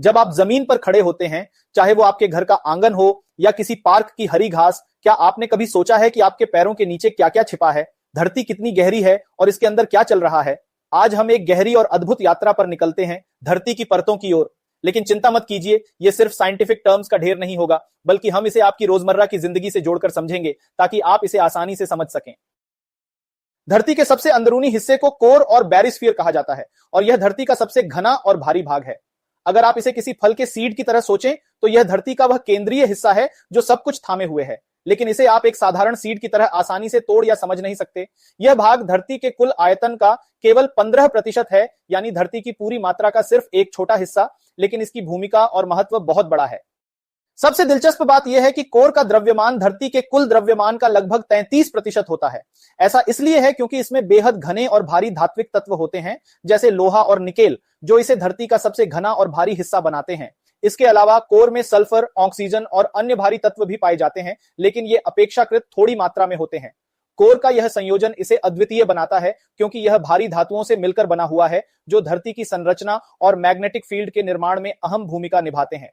जब आप जमीन पर खड़े होते हैं, चाहे वो आपके घर का आंगन हो या किसी पार्क की हरी घास, क्या आपने कभी सोचा है कि आपके पैरों के नीचे क्या क्या छिपा है, धरती कितनी गहरी है और इसके अंदर क्या चल रहा है? आज हम एक गहरी और अद्भुत यात्रा पर निकलते हैं, धरती की परतों की ओर। लेकिन चिंता मत कीजिए, यह सिर्फ साइंटिफिक टर्म्स का ढेर नहीं होगा, बल्कि हम इसे आपकी रोजमर्रा की जिंदगी से जोड़कर समझेंगे ताकि आप इसे आसानी से समझ सकें। धरती के सबसे अंदरूनी हिस्से को कोर और बैरिस्फीयर कहा जाता है और यह धरती का सबसे घना और भारी भाग है। अगर आप इसे किसी फल के सीड की तरह सोचें तो यह धरती का वह केंद्रीय हिस्सा है जो सब कुछ थामे हुए है, लेकिन इसे आप एक साधारण सीड की तरह आसानी से तोड़ या समझ नहीं सकते। यह भाग धरती के कुल आयतन का केवल 15% है, यानी धरती की पूरी मात्रा का सिर्फ एक छोटा हिस्सा, लेकिन इसकी भूमिका और महत्व बहुत बड़ा है। सबसे दिलचस्प बात यह है कि कोर का द्रव्यमान धरती के कुल द्रव्यमान का लगभग 33% होता है। ऐसा इसलिए है क्योंकि इसमें बेहद घने और भारी धात्विक तत्व होते हैं, जैसे लोहा और निकेल, जो इसे धरती का सबसे घना और भारी हिस्सा बनाते हैं। इसके अलावा कोर में सल्फर, ऑक्सीजन और अन्य भारी तत्व भी पाए जाते हैं, लेकिन ये अपेक्षाकृत थोड़ी मात्रा में होते हैं। कोर का यह संयोजन इसे अद्वितीय बनाता है क्योंकि यह भारी धातुओं से मिलकर बना हुआ है, जो धरती की संरचना और मैग्नेटिक फील्ड के निर्माण में अहम भूमिका निभाते हैं।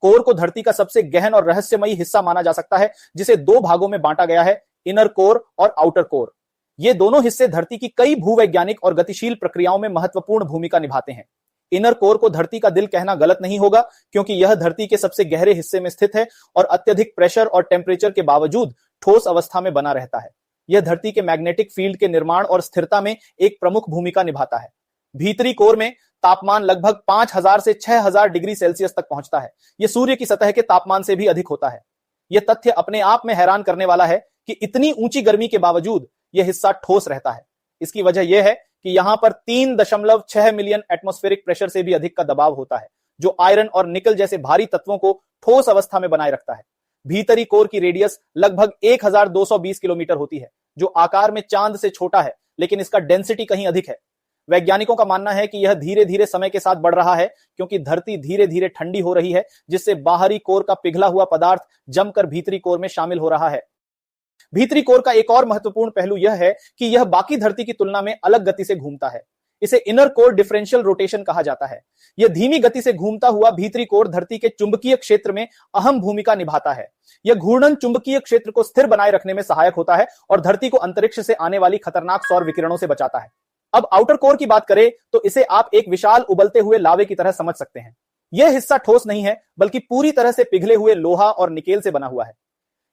कोर को धरती का सबसे गहन और रहस्यमयी हिस्सा माना जा सकता है, जिसे दो भागों में बांटा गया है, इनर कोर और आउटर कोर। ये दोनों हिस्से धरती की कई भूवैज्ञानिक और गतिशील प्रक्रियाओं में महत्वपूर्ण भूमिका निभाते हैं। इनर कोर को धरती का दिल कहना गलत नहीं होगा, क्योंकि यह धरती के सबसे गहरे हिस्से में स्थित है और अत्यधिक प्रेशर और टेम्परेचर के बावजूद ठोस अवस्था में बना रहता है। यह धरती के मैग्नेटिक फील्ड के निर्माण और स्थिरता में एक प्रमुख भूमिका निभाता है। भीतरी कोर में तापमान लगभग 5000 से 6000 डिग्री सेल्सियस तक पहुंचता है। यह सूर्य की सतह के तापमान से भी अधिक होता है। यह तथ्य अपने आप में हैरान करने वाला है कि इतनी ऊंची गर्मी के बावजूद यह हिस्सा ठोस रहता है। इसकी वजह यह है कि यहां पर 3.6 मिलियन एटमॉस्फेरिक प्रेशर से भी अधिक का दबाव होता है, जो आयरन और निकल जैसे भारी तत्वों को ठोस अवस्था में बनाए रखता है। भीतरी कोर की रेडियस लगभग 1220 किलोमीटर होती है, जो आकार में चांद से छोटा है, लेकिन इसका डेंसिटी कहीं अधिक है। वैज्ञानिकों का मानना है कि यह धीरे धीरे समय के साथ बढ़ रहा है, क्योंकि धरती धीरे धीरे ठंडी हो रही है, जिससे बाहरी कोर का पिघला हुआ पदार्थ जमकर भीतरी कोर में शामिल हो रहा है। भीतरी कोर का एक और महत्वपूर्ण पहलू यह है कि यह बाकी धरती की तुलना में अलग गति से घूमता है। इसे इनर कोर डिफरेंशियल रोटेशन कहा जाता है। यह धीमी गति से घूमता हुआ भीतरी कोर धरती के चुंबकीय क्षेत्र में अहम भूमिका निभाता है। यह घूर्णन चुंबकीय क्षेत्र को स्थिर बनाए रखने में सहायक होता है और धरती को अंतरिक्ष से आने वाली खतरनाक सौर विकिरणों से बचाता है। अब आउटर कोर की बात करें तो इसे आप एक विशाल उबलते हुए लावे की तरह समझ सकते हैं। यह हिस्सा ठोस नहीं है, बल्कि पूरी तरह से पिघले हुए लोहा और निकेल से बना हुआ है।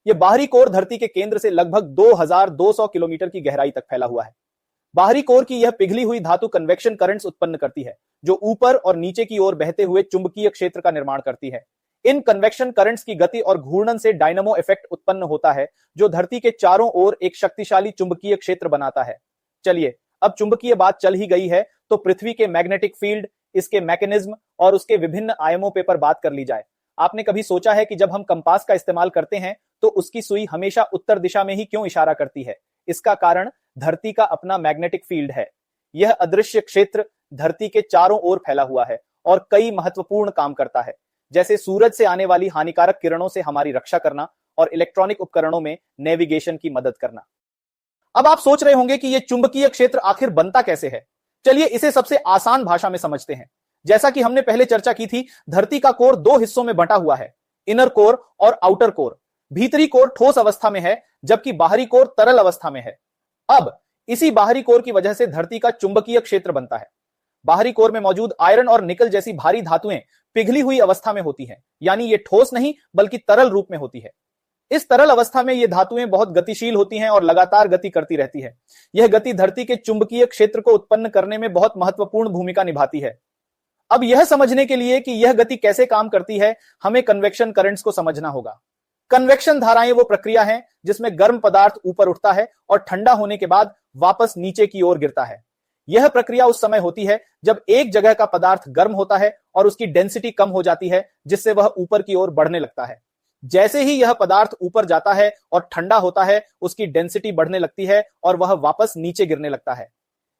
यह बाहरी कोर धरती के केंद्र से लगभग 2200 किलोमीटर की गहराई तक फैला हुआ है। बाहरी कोर की यह पिघली हुई धातु कन्वेक्शन करंट्स उत्पन्न करती है, जो ऊपर और नीचे की ओर बहते हुए चुंबकीय क्षेत्र का निर्माण करती है। इन कन्वेक्शन करंट्स की गति और घूर्णन से डायनामो इफेक्ट उत्पन्न होता है, जो धरती के चारों ओर एक शक्तिशाली चुंबकीय क्षेत्र बनाता है। चलिए, अब चुंबकीय बात चल ही गई है तो पृथ्वी के मैग्नेटिक फील्ड, इसके मैकेनिज्म और उसके विभिन्न आयामों पर बात कर ली जाए। आपने कभी सोचा है कि जब हम कंपास का इस्तेमाल करते हैं तो उसकी सुई हमेशा उत्तर दिशा में ही क्यों इशारा करती है? इसका कारण धरती का अपना मैग्नेटिक फील्ड है। यह अदृश्य क्षेत्र धरती के चारों ओर फैला हुआ है और कई महत्वपूर्ण काम करता है, जैसे सूरज से आने वाली हानिकारक किरणों से हमारी रक्षा करना और इलेक्ट्रॉनिक उपकरणों में नेविगेशन की मदद करना। अब आप सोच रहे होंगे कि यह चुंबकीय क्षेत्र आखिर बनता कैसे है। चलिए इसे सबसे आसान भाषा में समझते हैं। जैसा कि हमने पहले चर्चा की थी, धरती का कोर दो हिस्सों में बंटा हुआ है, इनर कोर और आउटर कोर। भीतरी कोर ठोस अवस्था में है, जबकि बाहरी कोर तरल अवस्था में है। अब इसी बाहरी कोर की वजह से धरती का चुंबकीय क्षेत्र बनता है। बाहरी कोर में मौजूद आयरन और निकल जैसी भारी धातुएं पिघली हुई अवस्था में होती हैं, यानी ये ठोस नहीं बल्कि तरल रूप में होती है। इस तरल अवस्था में ये धातुएं बहुत गतिशील होती हैं और लगातार गति करती रहती है। यह गति धरती के चुंबकीय क्षेत्र को उत्पन्न करने में बहुत महत्वपूर्ण भूमिका निभाती है। अब यह समझने के लिए कि यह गति कैसे काम करती है, हमें कन्वेक्शन करंट्स को समझना होगा। कन्वेक्शन धाराएं वो प्रक्रिया है जिसमें गर्म पदार्थ ऊपर उठता है और ठंडा होने के बाद वापस नीचे की ओर गिरता है। यह प्रक्रिया उस समय होती है जब एक जगह का पदार्थ गर्म होता है और उसकी डेंसिटी कम हो जाती है, जिससे वह ऊपर की ओर बढ़ने लगता है। जैसे ही यह पदार्थ ऊपर जाता है और ठंडा होता है, उसकी डेंसिटी बढ़ने लगती है और वह वापस नीचे गिरने लगता है।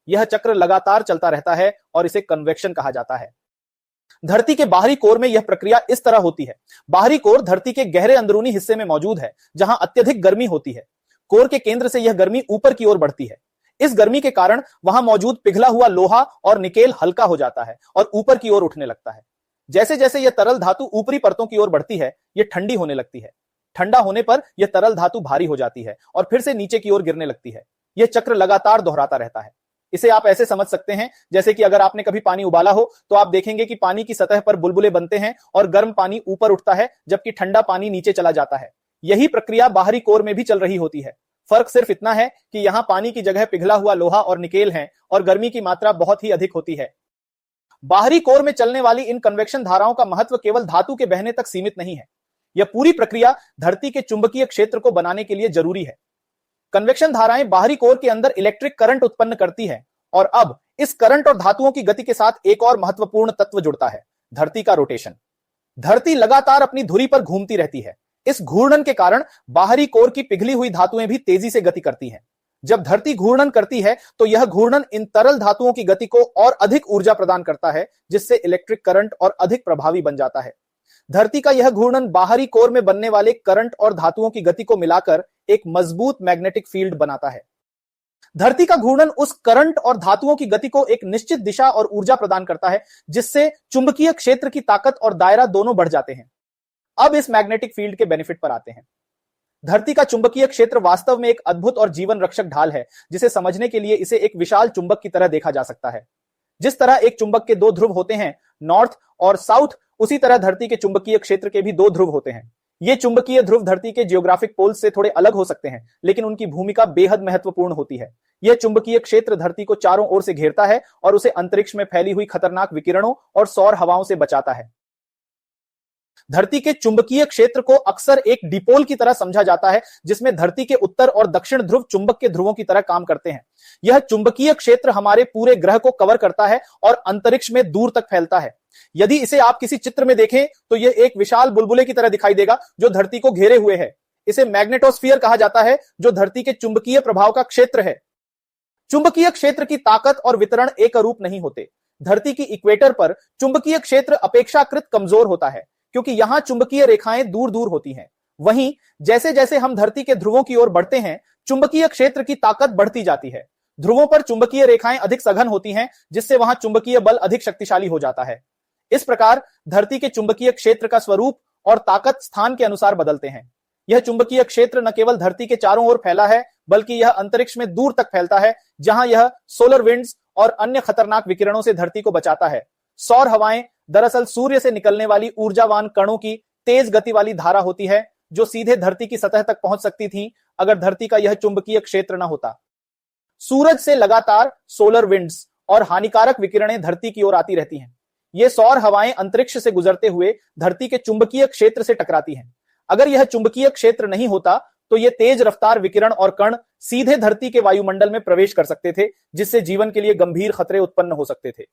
यह चक्र लगातार चलता रहता है और इसे कन्वेक्शन कहा जाता है। धरती के बाहरी कोर में यह प्रक्रिया इस तरह होती है। बाहरी कोर धरती के गहरे अंदरूनी हिस्से में मौजूद है, जहां अत्यधिक गर्मी होती है। कोर के केंद्र से यह गर्मी ऊपर की ओर बढ़ती है। इस गर्मी के कारण वहां मौजूद पिघला हुआ लोहा और निकेल हल्का हो जाता है और ऊपर की ओर उठने लगता है। जैसे जैसे यह तरल धातु ऊपरी परतों की ओर बढ़ती है, यह ठंडी होने लगती है। ठंडा होने पर यह तरल धातु भारी हो जाती है और फिर से नीचे की ओर गिरने लगती है। यह चक्र लगातार दोहराता रहता है। इसे आप ऐसे समझ सकते हैं जैसे कि अगर आपने कभी पानी उबाला हो तो आप देखेंगे कि पानी की सतह पर बुलबुले बनते हैं और गर्म पानी ऊपर उठता है जबकि ठंडा पानी नीचे चला जाता है। यही प्रक्रिया बाहरी कोर में भी चल रही होती है। फर्क सिर्फ इतना है कि यहां पानी की जगह पिघला हुआ लोहा और निकेल है और गर्मी की मात्रा बहुत ही अधिक होती है। बाहरी कोर में चलने वाली इन कन्वेक्शन धाराओं का महत्व केवल धातु के बहने तक सीमित नहीं है। यह पूरी प्रक्रिया धरती के चुंबकीय क्षेत्र को बनाने के लिए जरूरी है। कन्वेक्शन धाराएं बाहरी कोर के अंदर इलेक्ट्रिक करंट उत्पन्न करती है और अब इस करंट और धातुओं की गति के साथ एक और महत्वपूर्ण तत्व जुड़ता है, धरती का रोटेशन। धरती लगातार अपनी धुरी पर घूमती रहती है। इस घूर्णन के कारण बाहरी कोर की पिघली हुई धातुएं भी तेजी से गति करती हैं। जब धरती घूर्णन करती है तो यह घूर्णन इन तरल धातुओं की गति को और अधिक ऊर्जा प्रदान करता है, जिससे इलेक्ट्रिक करंट और अधिक प्रभावी बन जाता है। धरती का यह घूर्णन बाहरी कोर में बनने वाले करंट और धातुओं की गति को मिलाकर एक मजबूत मैग्नेटिक फील्ड बनाता है। धरती का घूर्णन उस करंट और धातुओं की गति को एक निश्चित दिशा और ऊर्जा प्रदान करता है, जिससे चुंबकीय क्षेत्र की ताकत और दायरा दोनों बढ़ जाते हैं। अब इस मैग्नेटिक फील्ड के बेनिफिट पर आते हैं। धरती का चुंबकीय क्षेत्र वास्तव में एक अद्भुत और जीवन रक्षक ढाल है, जिसे समझने के लिए इसे एक विशाल चुंबक की तरह देखा जा सकता है। जिस तरह एक चुंबक के दो ध्रुव होते हैं, नॉर्थ और साउथ, उसी तरह धरती के चुंबकीय क्षेत्र के भी दो ध्रुव होते हैं। ये चुंबकीय ध्रुव धरती के जियोग्राफिक पोल्स से थोड़े अलग हो सकते हैं, लेकिन उनकी भूमिका बेहद महत्वपूर्ण होती है। यह चुंबकीय क्षेत्र धरती को चारों ओर से घेरता है और उसे अंतरिक्ष में फैली हुई खतरनाक विकिरणों और सौर हवाओं से बचाता है। धरती के चुंबकीय क्षेत्र को अक्सर एक डिपोल की तरह समझा जाता है, जिसमें धरती के उत्तर और दक्षिण ध्रुव चुंबक के ध्रुवों की तरह काम करते हैं। यह चुंबकीय क्षेत्र हमारे पूरे ग्रह को कवर करता है और अंतरिक्ष में दूर तक फैलता है। यदि इसे आप किसी चित्र में देखें तो यह एक विशाल बुलबुले की तरह दिखाई देगा जो धरती को घेरे हुए है। इसे मैग्नेटोस्फीयर कहा जाता है, जो धरती के चुंबकीय प्रभाव का क्षेत्र है। चुंबकीय क्षेत्र की ताकत और वितरण एक रूप नहीं होते। धरती की इक्वेटर पर चुंबकीय क्षेत्र अपेक्षाकृत कमजोर होता है, क्योंकि यहां चुंबकीय रेखाएं दूर दूर होती हैं। वहीं जैसे जैसे हम धरती के ध्रुवों की ओर बढ़ते हैं, चुंबकीय क्षेत्र की ताकत बढ़ती जाती है। ध्रुवों पर चुंबकीय रेखाएं अधिक सघन होती हैं, जिससे वहां चुंबकीय बल अधिक शक्तिशाली हो जाता है। इस प्रकार धरती के चुंबकीय क्षेत्र का स्वरूप और ताकत स्थान के अनुसार बदलते हैं। यह चुंबकीय क्षेत्र न केवल धरती के चारों ओर फैला है, बल्कि यह अंतरिक्ष में दूर तक फैलता है, जहां यह सोलर विंड्स और अन्य खतरनाक विकिरणों से धरती को बचाता है। सौर हवाएं दरअसल सूर्य से निकलने वाली ऊर्जावान कणों की तेज गति वाली धारा होती है, जो सीधे धरती की सतह तक पहुंच सकती थी अगर धरती का यह चुंबकीय क्षेत्र न होता। सूरज से लगातार सोलर विंड्स और हानिकारक विकिरणें धरती की ओर आती रहती हैं। ये सौर हवाएं अंतरिक्ष से गुजरते हुए धरती के चुंबकीय क्षेत्र से टकराती हैं। अगर यह चुंबकीय क्षेत्र नहीं होता तो ये तेज रफ्तार विकिरण और कण सीधे धरती के वायुमंडल में प्रवेश कर सकते थे, जिससे जीवन के लिए गंभीर खतरे उत्पन्न हो सकते थे।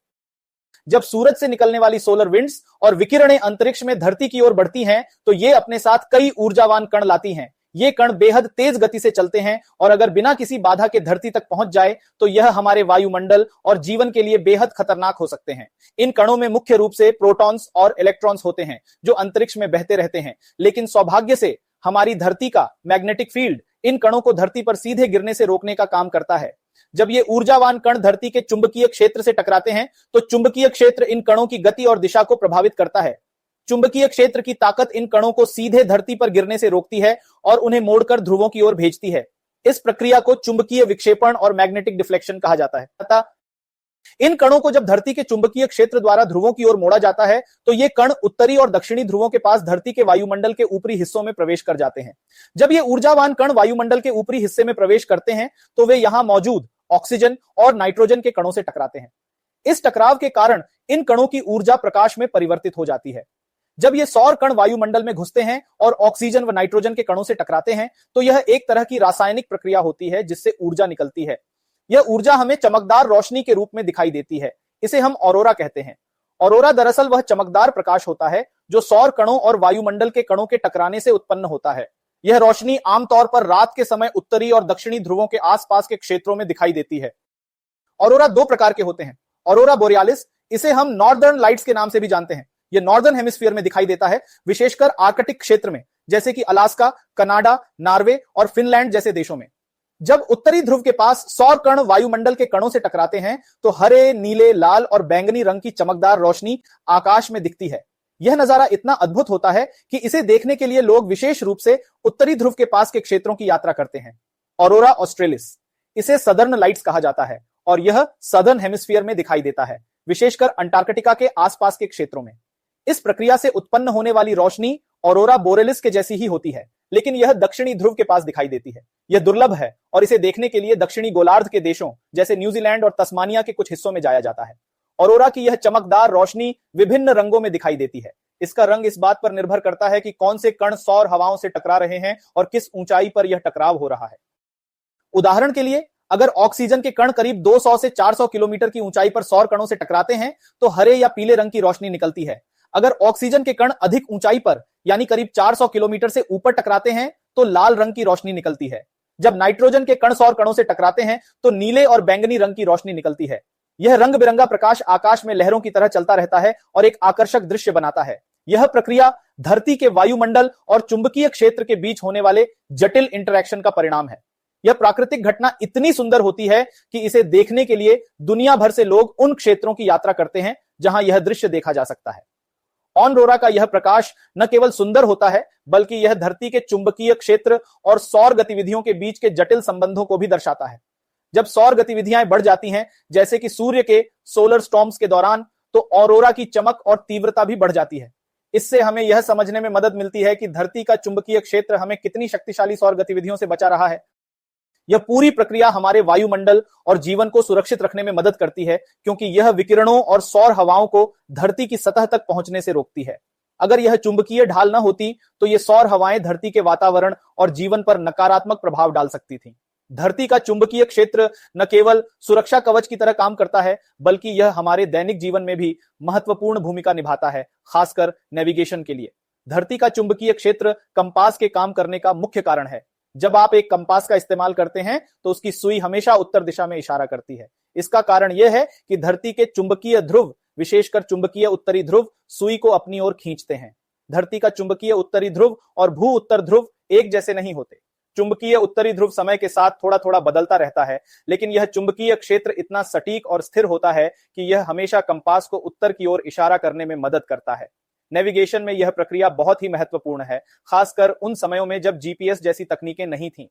जब सूरज से निकलने वाली सोलर विंड्स और विकिरणें अंतरिक्ष में धरती की ओर बढ़ती हैं, तो ये अपने साथ कई ऊर्जावान कण लाती हैं। ये कण बेहद तेज गति से चलते हैं और अगर बिना किसी बाधा के धरती तक पहुंच जाए तो यह हमारे वायुमंडल और जीवन के लिए बेहद खतरनाक हो सकते हैं। इन कणों में मुख्य रूप से प्रोटॉन्स और इलेक्ट्रॉन्स होते हैं, जो अंतरिक्ष में बहते रहते हैं। लेकिन सौभाग्य से हमारी धरती का मैग्नेटिक फील्ड इन कणों को धरती पर सीधे गिरने से रोकने का काम करता है। जब ये ऊर्जावान कण धरती के चुंबकीय क्षेत्र से टकराते हैं, तो चुंबकीय क्षेत्र इन कणों की गति और दिशा को प्रभावित करता है। चुंबकीय क्षेत्र की ताकत इन कणों को सीधे धरती पर गिरने से रोकती है और उन्हें मोड़कर ध्रुवों की ओर भेजती है। इस प्रक्रिया को चुंबकीय विक्षेपण और मैग्नेटिक डिफ्लेक्शन कहा जाता है। अतः इन कणों को जब धरती के चुंबकीय क्षेत्र द्वारा ध्रुवों की ओर मोड़ा जाता है, तो ये कण उत्तरी और दक्षिणी ध्रुवों के पास धरती के वायुमंडल के ऊपरी हिस्सों में प्रवेश कर जाते हैं। जब ये ऊर्जावान कण वायुमंडल के ऊपरी हिस्से में प्रवेश करते हैं, तो वे यहां मौजूद ऑक्सीजन और नाइट्रोजन के कणों से टकराते हैं। इस टकराव के कारण इन कणों की ऊर्जा प्रकाश में परिवर्तित हो जाती है। जब ये सौर कण वायुमंडल में घुसते हैं और ऑक्सीजन व नाइट्रोजन के कणों से टकराते हैं, तो यह एक तरह की रासायनिक प्रक्रिया होती है जिससे ऊर्जा निकलती है। यह ऊर्जा हमें चमकदार रोशनी के रूप में दिखाई देती है। इसे हम ऑरोरा कहते हैं। ऑरोरा दरअसल वह चमकदार प्रकाश होता है जो सौर कणों और वायुमंडल के कणों के टकराने से उत्पन्न होता है। यह रोशनी आमतौर पर रात के समय उत्तरी और दक्षिणी ध्रुवों के आसपास के क्षेत्रों में दिखाई देती है। ऑरोरा दो प्रकार के होते हैं। ऑरोरा बोरियालिस, इसे हम नॉर्दर्न लाइट्स के नाम से भी जानते हैं। यह नॉर्दर्न हेमिस्फीयर में दिखाई देता है, विशेषकर आर्कटिक क्षेत्र में, जैसे कि अलास्का, कनाडा, नॉर्वे और फिनलैंड जैसे देशों में। जब उत्तरी ध्रुव के पास सौर कण वायुमंडल के कणों से टकराते हैं, तो हरे, नीले, लाल और बैंगनी रंग की चमकदार रोशनी आकाश में दिखती है। यह नजारा इतना अद्भुत होता है कि इसे देखने के लिए लोग विशेष रूप से उत्तरी ध्रुव के पास के क्षेत्रों की यात्रा करते हैं। ऑरोरा ऑस्ट्रेलिस, इसे सदर्न लाइट्स कहा जाता है और यह सदर्न हेमिस्फीयर में दिखाई देता है, विशेषकर अंटार्कटिका के आसपास के क्षेत्रों में। इस प्रक्रिया से उत्पन्न होने वाली रोशनी ऑरोरा बोरेलिस के जैसी ही होती है, लेकिन यह दक्षिणी ध्रुव के पास दिखाई देती है। यह दुर्लभ है और इसे देखने के लिए दक्षिणी गोलार्ध के देशों जैसे न्यूजीलैंड और तस्मानिया के कुछ हिस्सों में जाया जाता है। ऑरोरा की यह चमकदार रोशनी विभिन्न रंगों में दिखाई देती है। इसका रंग इस बात पर निर्भर करता है कि कौन से कण सौर हवाओं से टकरा रहे हैं और किस ऊंचाई पर यह टकराव हो रहा है। उदाहरण के लिए, अगर ऑक्सीजन के कण करीब 200 से 400 किलोमीटर की ऊंचाई पर सौर कणों से टकराते हैं तो हरे या पीले रंग की रोशनी निकलती है। अगर ऑक्सीजन के कण अधिक ऊंचाई पर यानी करीब 400 किलोमीटर से ऊपर टकराते हैं तो लाल रंग की रोशनी निकलती है। जब नाइट्रोजन के कण सौर कणों से टकराते हैं तो नीले और बैंगनी रंग की रोशनी निकलती है। यह रंग बिरंगा प्रकाश आकाश में लहरों की तरह चलता रहता है और एक आकर्षक दृश्य बनाता है। यह प्रक्रिया धरती के वायुमंडल और चुंबकीय क्षेत्र के बीच होने वाले जटिल इंटरैक्शन का परिणाम है। यह प्राकृतिक घटना इतनी सुंदर होती है कि इसे देखने के लिए दुनिया भर से लोग उन क्षेत्रों की यात्रा करते हैं जहां यह दृश्य देखा जा सकता है। ऑनरोरा का यह प्रकाश न केवल सुंदर होता है बल्कि यह धरती के चुंबकीय क्षेत्र और सौर गतिविधियों के बीच के जटिल संबंधों को भी दर्शाता है। जब सौर गतिविधियां बढ़ जाती हैं, जैसे कि सूर्य के सोलर स्टॉर्म्स के दौरान, तो ऑरोरा की चमक और तीव्रता भी बढ़ जाती है। इससे हमें यह समझने में मदद मिलती है कि धरती का चुंबकीय क्षेत्र हमें कितनी शक्तिशाली सौर गतिविधियों से बचा रहा है। यह पूरी प्रक्रिया हमारे वायुमंडल और जीवन को सुरक्षित रखने में मदद करती है, क्योंकि यह विकिरणों और सौर हवाओं को धरती की सतह तक पहुंचने से रोकती है। अगर यह चुंबकीय ढाल न होती तो ये सौर हवाएं धरती के वातावरण और जीवन पर नकारात्मक प्रभाव डाल सकती थीं। धरती का चुंबकीय क्षेत्र न केवल सुरक्षा कवच की तरह काम करता है, बल्कि यह हमारे दैनिक जीवन में भी महत्वपूर्ण भूमिका निभाता है, खासकर नेविगेशन के लिए। धरती का चुंबकीय क्षेत्र कंपास के काम करने का मुख्य कारण है। जब आप एक कंपास का इस्तेमाल करते हैं तो उसकी सुई हमेशा उत्तर दिशा में इशारा करती है। इसका कारण यह है कि धरती के चुंबकीय ध्रुव, विशेषकर चुंबकीय उत्तरी ध्रुव, सुई को अपनी ओर खींचते हैं। धरती का चुंबकीय उत्तरी ध्रुव और भू उत्तर ध्रुव एक जैसे नहीं होते। चुंबकीय उत्तरी ध्रुव समय के साथ थोड़ा थोड़ा बदलता रहता है, लेकिन यह चुंबकीय क्षेत्र इतना सटीक और स्थिर होता है कि यह हमेशा कंपास को उत्तर की ओर इशारा करने में मदद करता है। नेविगेशन में यह प्रक्रिया बहुत ही महत्वपूर्ण है, खासकर उन समयों में जब जीपीएस जैसी तकनीकें नहीं थीं।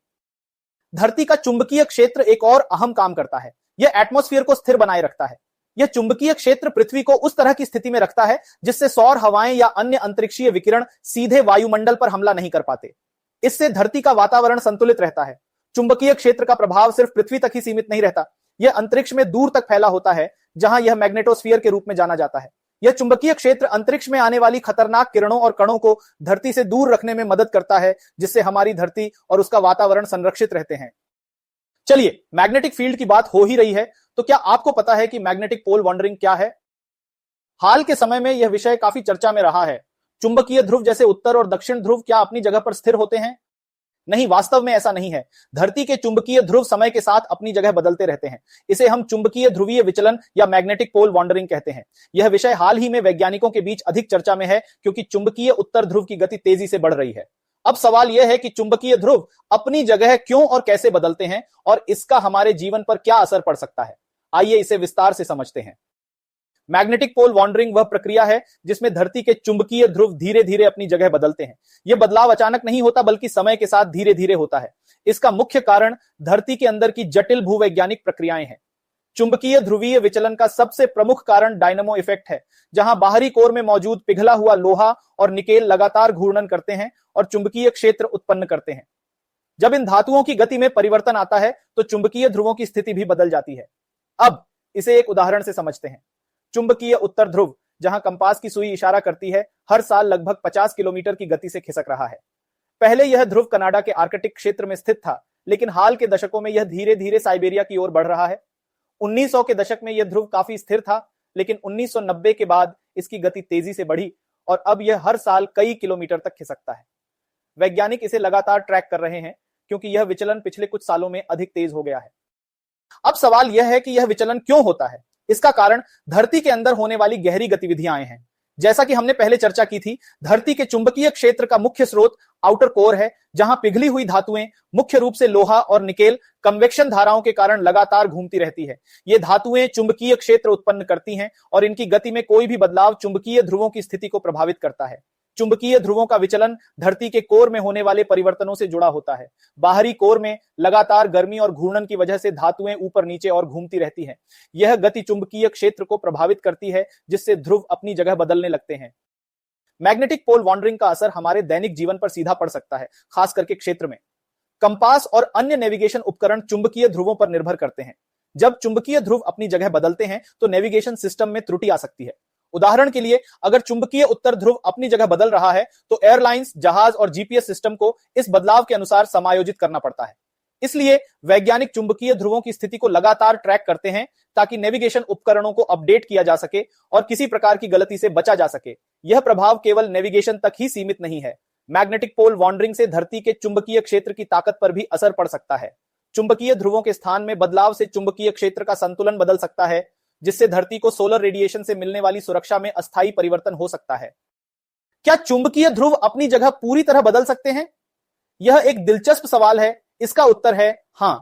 धरती का चुंबकीय क्षेत्र एक और अहम काम करता है। यह एटमॉस्फेयर को स्थिर बनाए रखता है। यह चुंबकीय क्षेत्र पृथ्वी को उस तरह की स्थिति में रखता है जिससे सौर हवाएं या अन्य अंतरिक्षीय विकिरण सीधे वायुमंडल पर हमला नहीं कर पाते। इससे धरती का वातावरण संतुलित रहता है। चुंबकीय क्षेत्र का प्रभाव सिर्फ पृथ्वी तक ही सीमित नहीं रहता, यह अंतरिक्ष में दूर तक फैला होता है, जहां यह मैग्नेटोस्फीयर के रूप में जाना जाता है। यह चुंबकीय क्षेत्र अंतरिक्ष में आने वाली खतरनाक किरणों और कणों को धरती से दूर रखने में मदद करता है, जिससे हमारी धरती और उसका वातावरण संरक्षित रहते हैं। चलिए, मैग्नेटिक फील्ड की बात हो ही रही है, तो क्या आपको पता है कि मैग्नेटिक पोल वॉन्डरिंग क्या है? हाल के समय में यह विषय काफी चर्चा में रहा है। चुंबकीय ध्रुव जैसे उत्तर और दक्षिण ध्रुव क्या अपनी जगह पर स्थिर होते हैं? नहीं, वास्तव में ऐसा नहीं है। धरती के चुंबकीय ध्रुव समय के साथ अपनी जगह बदलते रहते हैं। इसे हम चुंबकीय ध्रुवीय विचलन या मैग्नेटिक पोल वॉन्डरिंग कहते हैं। यह विषय हाल ही में वैज्ञानिकों के बीच अधिक चर्चा में है, क्योंकि चुंबकीय उत्तर ध्रुव की गति तेजी से बढ़ रही है। अब सवाल यह है कि चुंबकीय ध्रुव अपनी जगह क्यों और कैसे बदलते हैं और इसका हमारे जीवन पर क्या असर पड़ सकता है। आइए इसे विस्तार से समझते हैं। मैग्नेटिक पोल वॉन्डरिंग वह प्रक्रिया है जिसमें धरती के चुंबकीय ध्रुव धीरे धीरे अपनी जगह बदलते हैं। यह बदलाव अचानक नहीं होता, बल्कि समय के साथ धीरे धीरे होता है। इसका मुख्य कारण धरती के अंदर की जटिल भूवैज्ञानिक प्रक्रियाएं हैं। चुंबकीय ध्रुवीय विचलन का सबसे प्रमुख कारण डायनामो इफेक्ट है, जहां बाहरी कोर में मौजूद पिघला हुआ लोहा और निकेल लगातार घूर्णन करते हैं और चुंबकीय क्षेत्र उत्पन्न करते हैं। जब इन धातुओं की गति में परिवर्तन आता है तो चुंबकीय ध्रुवों की स्थिति भी बदल जाती है। अब इसे एक उदाहरण से समझते हैं। चुंबकीय उत्तर ध्रुव, जहां कंपास की सुई इशारा करती है, हर साल लगभग 50 किलोमीटर की गति से खिसक रहा है। पहले यह ध्रुव कनाडा के आर्कटिक क्षेत्र में स्थित था, लेकिन हाल के दशकों में यह धीरे धीरे साइबेरिया की ओर बढ़ रहा है। 1900 के दशक में यह ध्रुव काफी स्थिर था, लेकिन 1990 के बाद इसकी गति तेजी से बढ़ी और अब यह हर साल कई किलोमीटर तक खिसकता है। वैज्ञानिक इसे लगातार ट्रैक कर रहे हैं, क्योंकि यह विचलन पिछले कुछ सालों में अधिक तेज हो गया है। अब सवाल यह है कि यह विचलन क्यों होता है। इसका कारण धरती के अंदर होने वाली गहरी गतिविधियां हैं। जैसा कि हमने पहले चर्चा की थी, धरती के चुंबकीय क्षेत्र का मुख्य स्रोत आउटर कोर है, जहां पिघली हुई धातुएं, मुख्य रूप से लोहा और निकेल, कन्वेक्शन धाराओं के कारण लगातार घूमती रहती है। ये धातुएं चुंबकीय क्षेत्र उत्पन्न करती हैं और इनकी गति में कोई भी बदलाव चुंबकीय ध्रुवों की स्थिति को प्रभावित करता है। चुंबकीय ध्रुवों का विचलन धरती के कोर में होने वाले परिवर्तनों से जुड़ा होता है। बाहरी कोर में लगातार गर्मी और घूर्णन की वजह से धातुएं ऊपर नीचे और घूमती रहती हैं। यह गति चुंबकीय क्षेत्र को प्रभावित करती है, जिससे ध्रुव अपनी जगह बदलने लगते हैं। मैग्नेटिक पोल वॉन्डरिंग का असर हमारे दैनिक जीवन पर सीधा पड़ सकता है, खास करके क्षेत्र में। कंपास और अन्य नेविगेशन उपकरण चुंबकीय ध्रुवों पर निर्भर करते हैं। जब चुंबकीय ध्रुव अपनी जगह बदलते हैं तो नेविगेशन सिस्टम में त्रुटि आ सकती है। उदाहरण के लिए, अगर चुंबकीय उत्तर ध्रुव अपनी जगह बदल रहा है तो एयरलाइंस, जहाज और जीपीएस सिस्टम को इस बदलाव के अनुसार समायोजित करना पड़ता है। इसलिए वैज्ञानिक चुंबकीय ध्रुवों की स्थिति को लगातार ट्रैक करते हैं ताकि नेविगेशन उपकरणों को अपडेट किया जा सके और किसी प्रकार की गलती से बचा जा सके। यह प्रभाव केवल नेविगेशन तक ही सीमित नहीं है। मैग्नेटिक पोल वॉन्डरिंग से धरती के चुंबकीय क्षेत्र की ताकत पर भी असर पड़ सकता है। चुंबकीय ध्रुवों के स्थान में बदलाव से चुंबकीय क्षेत्र का संतुलन बदल सकता है, जिससे धरती को सोलर रेडिएशन से मिलने वाली सुरक्षा में अस्थायी परिवर्तन हो सकता है। क्या चुंबकीय ध्रुव अपनी जगह पूरी तरह बदल सकते हैं? यह एक दिलचस्प सवाल है। इसका उत्तर है हां।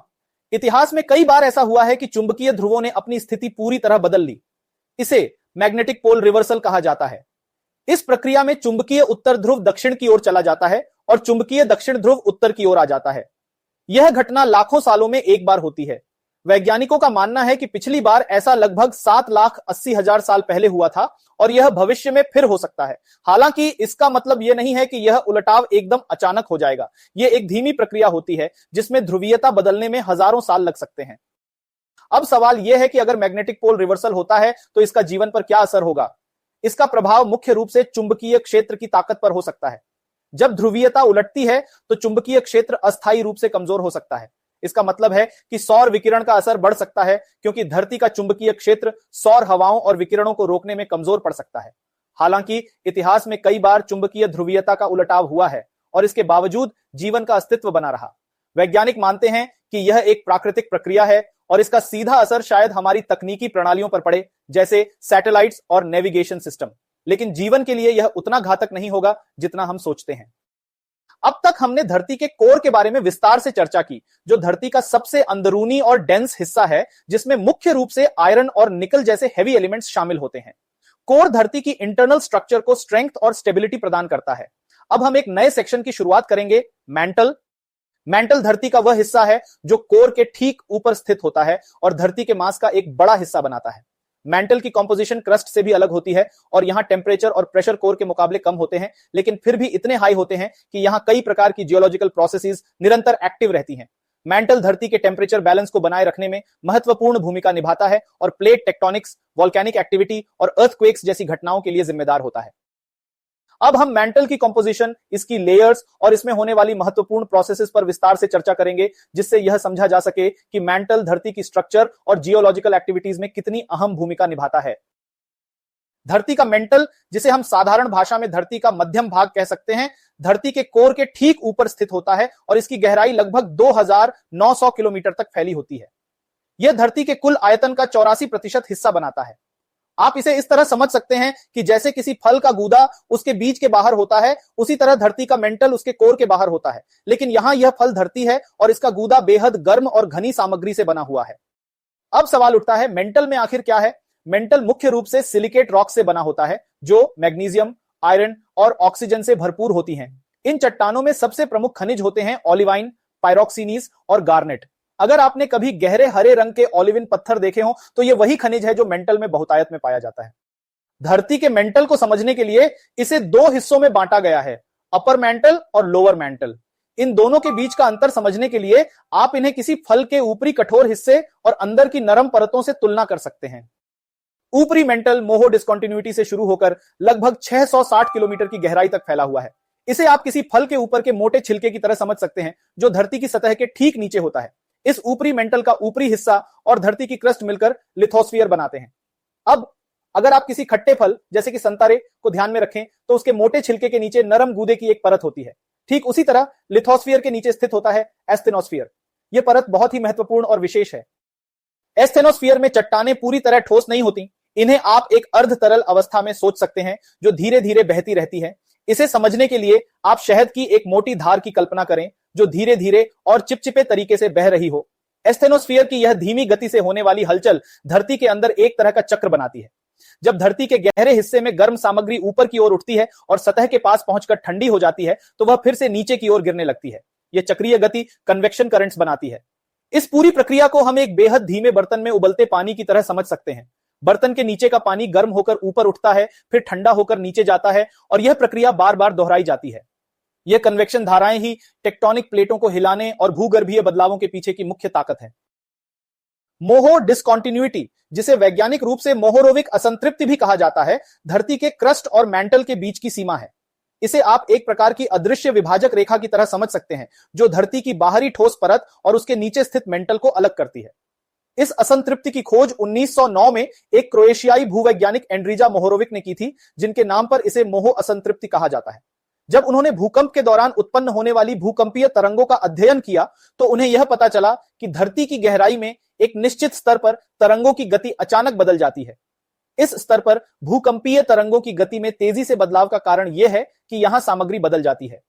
इतिहास में कई बार ऐसा हुआ है कि चुंबकीय ध्रुवों ने अपनी स्थिति पूरी तरह बदल ली। इसे मैग्नेटिक पोल रिवर्सल कहा जाता है। इस प्रक्रिया में चुंबकीय उत्तर ध्रुव दक्षिण की ओर चला जाता है और चुंबकीय दक्षिण ध्रुव उत्तर की ओर आ जाता है। यह घटना लाखों सालों में एक बार होती है। वैज्ञानिकों का मानना है कि पिछली बार ऐसा लगभग 7,80,000 साल पहले हुआ था और यह भविष्य में फिर हो सकता है। हालांकि इसका मतलब यह नहीं है कि यह उलटाव एकदम अचानक हो जाएगा। यह एक धीमी प्रक्रिया होती है जिसमें ध्रुवीयता बदलने में हजारों साल लग सकते हैं। अब सवाल यह है कि अगर मैग्नेटिक पोल रिवर्सल होता है तो इसका जीवन पर क्या असर होगा? इसका प्रभाव मुख्य रूप से चुंबकीय क्षेत्र की ताकत पर हो सकता है। जब ध्रुवीयता उलटती है तो चुंबकीय क्षेत्र अस्थायी रूप से कमजोर हो सकता है। इसका मतलब है कि सौर विकिरण का असर बढ़ सकता है, क्योंकि धरती का चुंबकीय क्षेत्र सौर हवाओं और विकिरणों को रोकने में कमजोर पड़ सकता है। हालांकि इतिहास में कई बार चुंबकीय ध्रुवीयता का उलटाव हुआ है और इसके बावजूद जीवन का अस्तित्व बना रहा। वैज्ञानिक मानते हैं कि यह एक प्राकृतिक प्रक्रिया है और इसका सीधा असर शायद हमारी तकनीकी प्रणालियों पर पड़े, जैसे सैटेलाइट्स और नेविगेशन सिस्टम। लेकिन जीवन के लिए यह उतना घातक नहीं होगा जितना हम सोचते हैं। अब तक हमने धरती के कोर के बारे में विस्तार से चर्चा की, जो धरती का सबसे अंदरूनी और डेंस हिस्सा है, जिसमें मुख्य रूप से आयरन और निकल जैसे हेवी एलिमेंट्स शामिल होते हैं। कोर धरती की इंटरनल स्ट्रक्चर को स्ट्रेंथ और स्टेबिलिटी प्रदान करता है। अब हम एक नए सेक्शन की शुरुआत करेंगे, मैंटल। मैंटल धरती का वह हिस्सा है जो कोर के ठीक ऊपर स्थित होता है और धरती के मास का एक बड़ा हिस्सा बनाता है। मैंटल की कंपोजिशन क्रस्ट से भी अलग होती है और यहां टेम्परेचर और प्रेशर कोर के मुकाबले कम होते हैं, लेकिन फिर भी इतने हाई होते हैं कि यहां कई प्रकार की जियोलॉजिकल प्रोसेसेस निरंतर एक्टिव रहती हैं। मैंटल धरती के टेम्परेचर बैलेंस को बनाए रखने में महत्वपूर्ण भूमिका निभाता है और प्लेट टेक्टोनिक्स, वोल्केनिक एक्टिविटी और अर्थक्वेक्स जैसी घटनाओं के लिए जिम्मेदार होता है। अब हम मैंटल की कंपोजिशन, इसकी लेयर्स और इसमें होने वाली महत्वपूर्ण प्रोसेसेस पर विस्तार से चर्चा करेंगे, जिससे यह समझा जा सके कि मैंटल धरती की स्ट्रक्चर और जियोलॉजिकल एक्टिविटीज में कितनी अहम भूमिका निभाता है। धरती का मेंटल, जिसे हम साधारण भाषा में धरती का मध्यम भाग कह सकते हैं, धरती के कोर के ठीक ऊपर स्थित होता है और इसकी गहराई लगभग 2,900 किलोमीटर तक फैली होती है। यह धरती के कुल आयतन का 84% हिस्सा बनाता है। आप इसे इस तरह समझ सकते हैं कि जैसे किसी फल का गूदा उसके बीज के बाहर होता है, उसी तरह धरती का मेंटल उसके कोर के बाहर होता है। लेकिन यहां यह फल धरती है और इसका गूदा बेहद गर्म और घनी सामग्री से बना हुआ है। अब सवाल उठता है, मेंटल में आखिर क्या है? मेंटल मुख्य रूप से सिलिकेट रॉक से बना होता है, जो मैग्नीशियम, आयरन और ऑक्सीजन से भरपूर होती हैं। इन चट्टानों में सबसे प्रमुख खनिज होते हैं ओलिवाइन, पायरोक्सीनीज और गार्नेट। अगर आपने कभी गहरे हरे रंग के ओलिविन पत्थर देखे हो तो यह वही खनिज है जो मेंटल में बहुतायत में पाया जाता है। धरती के मेंटल को समझने के लिए इसे दो हिस्सों में बांटा गया है, अपर मेंटल और लोअर मेंटल। इन दोनों के बीच का अंतर समझने के लिए आप इन्हें किसी फल के ऊपरी कठोर हिस्से और अंदर की नरम परतों से तुलना कर सकते हैं। ऊपरी मेंटल मोहो डिस्कंटिन्यूटी से शुरू होकर लगभग 660 किलोमीटर की गहराई तक फैला हुआ है। इसे आप किसी फल के ऊपर के मोटे छिलके की तरह समझ सकते हैं, जो धरती की सतह के ठीक नीचे होता है। इस ऊपरी मेंटल का ऊपरी हिस्सा और धरती की क्रस्ट मिलकर लिथोस्फीयर बनाते हैं। अब अगर आप किसी खट्टे फल जैसे कि संतरे को ध्यान में रखें तो उसके मोटे छिलके के नीचे नरम गूदे की एक परत होती है। ठीक उसी तरह लिथोस्फीयर के नीचे स्थित होता है एस्थेनोस्फीयर। यह परत बहुत ही महत्वपूर्ण और विशेष है। एस्थेनोस्फीयर में चट्टानें पूरी तरह ठोस नहीं होती, इन्हें आप एक अर्ध तरल अवस्था में सोच सकते हैं जो धीरे धीरे बहती रहती है। इसे समझने के लिए आप शहद की एक मोटी धार की कल्पना करें जो धीरे धीरे और चिपचिपे तरीके से बह रही हो। एस्थेनोस्फीयर की यह धीमी गति से होने वाली हलचल धरती के अंदर एक तरह का चक्र बनाती है। जब धरती के गहरे हिस्से में गर्म सामग्री ऊपर की ओर उठती है और सतह के पास पहुंचकर ठंडी हो जाती है तो वह फिर से नीचे की ओर गिरने लगती है। यह चक्रीय गति कन्वेक्शन करंट्स बनाती है। इस पूरी प्रक्रिया को हम एक बेहद धीमे बर्तन में उबलते पानी की तरह समझ सकते हैं। बर्तन के नीचे का पानी गर्म होकर ऊपर उठता है, फिर ठंडा होकर नीचे जाता है और यह प्रक्रिया बार बार दोहराई जाती है। यह कन्वेक्शन धाराएं ही टेक्टोनिक प्लेटों को हिलाने और भूगर्भीय बदलावों के पीछे की मुख्य ताकत है। मोहो डिस्कॉन्टिन्यूटी, जिसे वैज्ञानिक रूप से मोहोरोविक असंतृप्ति भी कहा जाता है, धरती के क्रस्ट और मैंटल के बीच की सीमा है। इसे आप एक प्रकार की अदृश्य विभाजक रेखा की तरह समझ सकते हैं जो धरती की बाहरी ठोस परत और उसके नीचे स्थित मेंटल को अलग करती है। इस असंतृप्ति की खोज 1909 में एक क्रोएशियाई भूवैज्ञानिक एंड्रीजा मोहोरोविक ने की थी, जिनके नाम पर इसे मोहो असंतृप्ति कहा जाता है। जब उन्होंने भूकंप के दौरान उत्पन्न होने वाली भूकंपीय तरंगों का अध्ययन किया तो उन्हें यह पता चला कि धरती की गहराई में एक निश्चित स्तर पर तरंगों की गति अचानक बदल जाती है। इस स्तर पर भूकंपीय तरंगों की गति में तेजी से बदलाव का कारण यह है कि यहां सामग्री बदल जाती है।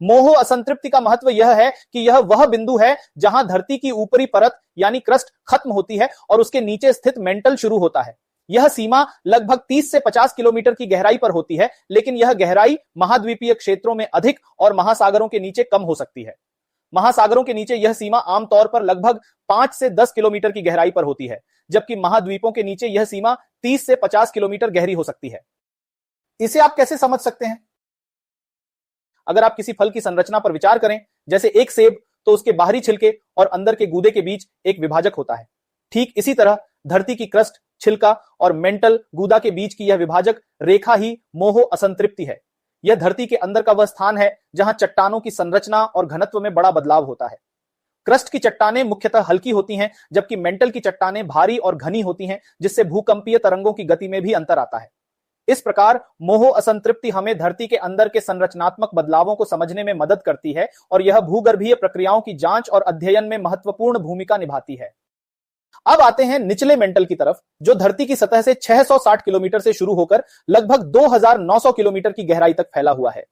मोहो असंतृप्ति का महत्व यह है कि यह वह बिंदु है जहां धरती की ऊपरी परत यानी क्रस्ट खत्म होती है और उसके नीचे स्थित मेंटल शुरू होता है। यह सीमा लगभग 30 से 50 किलोमीटर की गहराई पर होती है, लेकिन यह गहराई महाद्वीपीय क्षेत्रों में अधिक और महासागरों के नीचे कम हो सकती है। महासागरों के नीचे यह सीमा आमतौर पर लगभग 5 से 10 किलोमीटर की गहराई पर होती है, जबकि महाद्वीपों के नीचे यह सीमा 30 से 50 किलोमीटर गहरी हो सकती है। इसे आप कैसे समझ सकते हैं? अगर आप किसी फल की संरचना पर विचार करें, जैसे एक सेब, तो उसके बाहरी छिलके और अंदर के गूदे के बीच एक विभाजक होता है। ठीक इसी तरह धरती की क्रस्ट, छिलका और मेंटल गूदा के बीच की यह विभाजक रेखा ही मोहो असंतृप्ति है। यह धरती के अंदर का वह स्थान है जहां चट्टानों की संरचना और घनत्व में बड़ा बदलाव होता है। क्रस्ट की चट्टानें मुख्यतः हल्की होती हैं, जबकि मेंटल की चट्टानें भारी और घनी होती हैं, जिससे भूकंपीय तरंगों की गति में भी अंतर आता है। इस प्रकार मोहो असंतृप्ति हमें धरती के अंदर के संरचनात्मक बदलावों को समझने में मदद करती है और यह भूगर्भीय प्रक्रियाओं की जांच और अध्ययन में महत्वपूर्ण भूमिका निभाती है। अब आते हैं निचले मेंटल की तरफ, जो धरती की सतह से 660 किलोमीटर से शुरू होकर लगभग 2900 किलोमीटर की गहराई तक फैला हुआ है।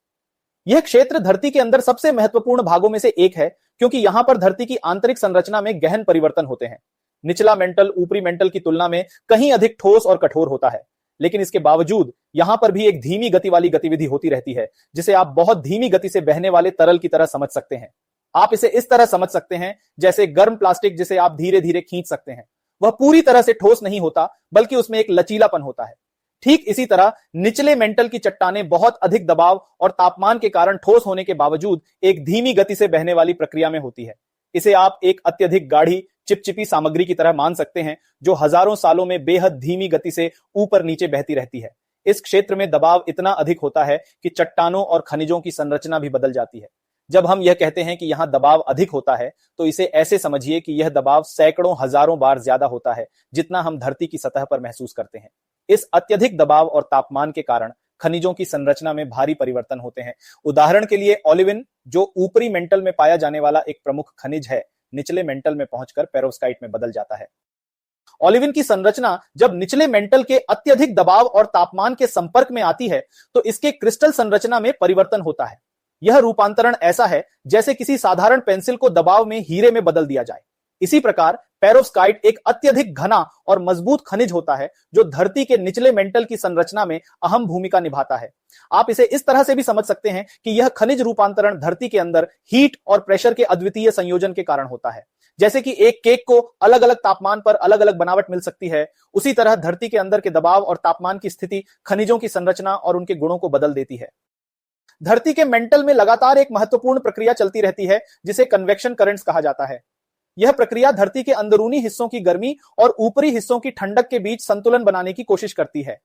यह क्षेत्र धरती के अंदर सबसे महत्वपूर्ण भागों में से एक है, क्योंकि यहां पर धरती की आंतरिक संरचना में गहन परिवर्तन होते हैं। निचला मेंटल ऊपरी मेंटल की तुलना में कहीं अधिक ठोस और कठोर होता है, लेकिन इसके बावजूद यहां पर भी एक धीमी गति वाली गतिविधि होती रहती है, जिसे आप बहुत धीमी गति से बहने वाले तरल की तरह समझ सकते हैं। आप इसे इस तरह समझ सकते हैं जैसे गर्म प्लास्टिक जिसे आप धीरे धीरे खींच सकते हैं। वह पूरी तरह से ठोस नहीं होता, बल्कि उसमें एक लचीलापन होता है। ठीक इसी तरह निचले मेंटल की चट्टानें बहुत अधिक दबाव और तापमान के कारण ठोस होने के बावजूद एक धीमी गति से बहने वाली प्रक्रिया में होती है। इसे आप एक अत्यधिक गाढ़ी चिपचिपी सामग्री की तरह मान सकते हैं, जो हजारों सालों में बेहद धीमी गति से ऊपर नीचे बहती रहती है। इस क्षेत्र में दबाव इतना अधिक होता है कि चट्टानों और खनिजों की संरचना भी बदल जाती है। जब हम यह कहते हैं कि यहां दबाव अधिक होता है, तो इसे ऐसे समझिए कि यह दबाव सैकड़ों हजारों बार ज्यादा होता है जितना हम धरती की सतह पर महसूस करते हैं। इस अत्यधिक दबाव और तापमान के कारण खनिजों की संरचना में भारी परिवर्तन होते हैं। उदाहरण के लिए ओलिविन, जो ऊपरी मेंटल में पाया जाने वाला एक प्रमुख खनिज है, निचले मेंटल में पहुंचकर पेरोव्स्काइट में बदल जाता है। ओलिविन की संरचना जब निचले मेंटल के अत्यधिक दबाव और तापमान के संपर्क में आती है, तो इसके क्रिस्टल संरचना में परिवर्तन होता है। यह रूपांतरण ऐसा है जैसे किसी साधारण पेंसिल को दबाव में हीरे में बदल दिया जाए। इसी प्रकार पेरोव्स्काइट एक अत्यधिक घना और मजबूत खनिज होता है, जो धरती के निचले मेंटल की संरचना में अहम भूमिका निभाता है। आप इसे इस तरह से भी समझ सकते हैं कि यह खनिज रूपांतरण धरती के अंदर हीट और प्रेशर के अद्वितीय संयोजन के कारण होता है। जैसे कि एक केक को अलग अलग तापमान पर अलग अलग बनावट मिल सकती है, उसी तरह धरती के अंदर के दबाव और तापमान की स्थिति खनिजों की संरचना और उनके गुणों को बदल देती है। धरती के मेंटल में लगातार एक महत्वपूर्ण प्रक्रिया चलती रहती है, जिसे कन्वेक्शन करंट्स कहा जाता है। यह प्रक्रिया धरती के अंदरूनी हिस्सों की गर्मी और ऊपरी हिस्सों की ठंडक के बीच संतुलन बनाने की कोशिश करती है।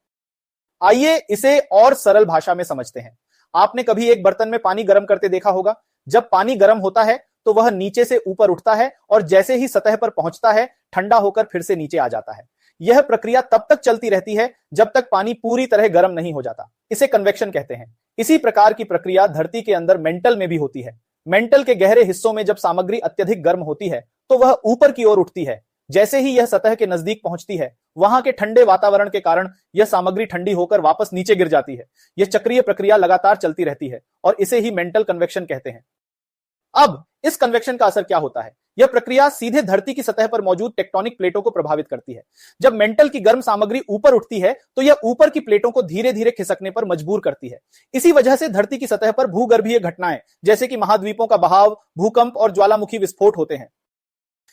आइए इसे और सरल भाषा में समझते हैं। आपने कभी एक बर्तन में पानी गर्म करते देखा होगा। जब पानी गर्म होता है तो वह नीचे से ऊपर उठता है और जैसे ही सतह पर पहुंचता है, ठंडा होकर फिर से नीचे आ जाता है। यह प्रक्रिया तब तक चलती रहती है जब तक पानी पूरी तरह गर्म नहीं हो जाता। इसे कन्वेक्शन कहते हैं। इसी प्रकार की प्रक्रिया धरती के अंदर मेंटल में भी होती है। मेंटल के गहरे हिस्सों में जब सामग्री अत्यधिक गर्म होती है तो वह ऊपर की ओर उठती है, जैसे ही यह सतह के नजदीक पहुंचती है, वहां के ठंडे वातावरण के कारण यह सामग्री ठंडी होकर वापस नीचे गिर जाती है। यह चक्रीय प्रक्रिया लगातार चलती रहती है और इसे ही मेंटल कन्वेक्शन कहते हैं। अब इस कन्वेक्शन का असर क्या होता है? यह प्रक्रिया सीधे धरती की सतह पर मौजूद टेक्टोनिक प्लेटों को प्रभावित करती है। जब मेंटल की गर्म सामग्री ऊपर उठती है तो यह ऊपर की प्लेटों को धीरे धीरे खिसकने पर मजबूर करती है। इसी वजह से धरती की सतह पर भूगर्भीय घटनाएं जैसे कि महाद्वीपों का बहाव, भूकंप और ज्वालामुखी विस्फोट होते हैं।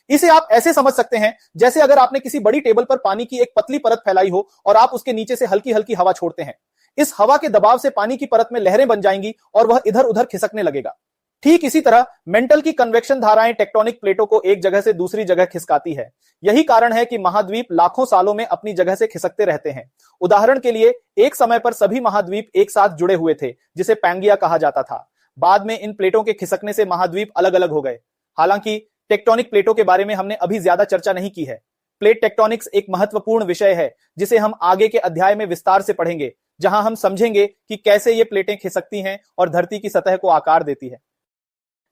इसे आप ऐसे समझ सकते हैं जैसे अगर आपने किसी बड़ी टेबल पर पानी की एक पतली परत फैलाई हो और आप उसके नीचे से हल्की हल्की हवा छोड़ते हैं। इस हवा के दबाव से पानी की परत में लहरें बन जाएंगी और वह इधर उधर खिसकने लगेगा। ठीक इसी तरह मेंटल की कन्वेक्शन धाराएं टेक्टोनिक प्लेटों को एक जगह से दूसरी जगह खिसकाती है। यही कारण है कि महाद्वीप लाखों सालों में अपनी जगह से खिसकते रहते हैं। उदाहरण के लिए, एक समय पर सभी महाद्वीप एक साथ जुड़े हुए थे, जिसे पैंगिया कहा जाता था। बाद में इन प्लेटों के खिसकने से महाद्वीप अलग अलग हो गए। हालांकि टेक्टोनिक प्लेटों के बारे में हमने अभी ज्यादा चर्चा नहीं की है। प्लेट टेक्टोनिक्स एक महत्वपूर्ण विषय है जिसे हम आगे के अध्याय में विस्तार से पढ़ेंगे, जहां हम समझेंगे कि कैसे ये प्लेटें खिसकती हैं और धरती की सतह को आकार देती है।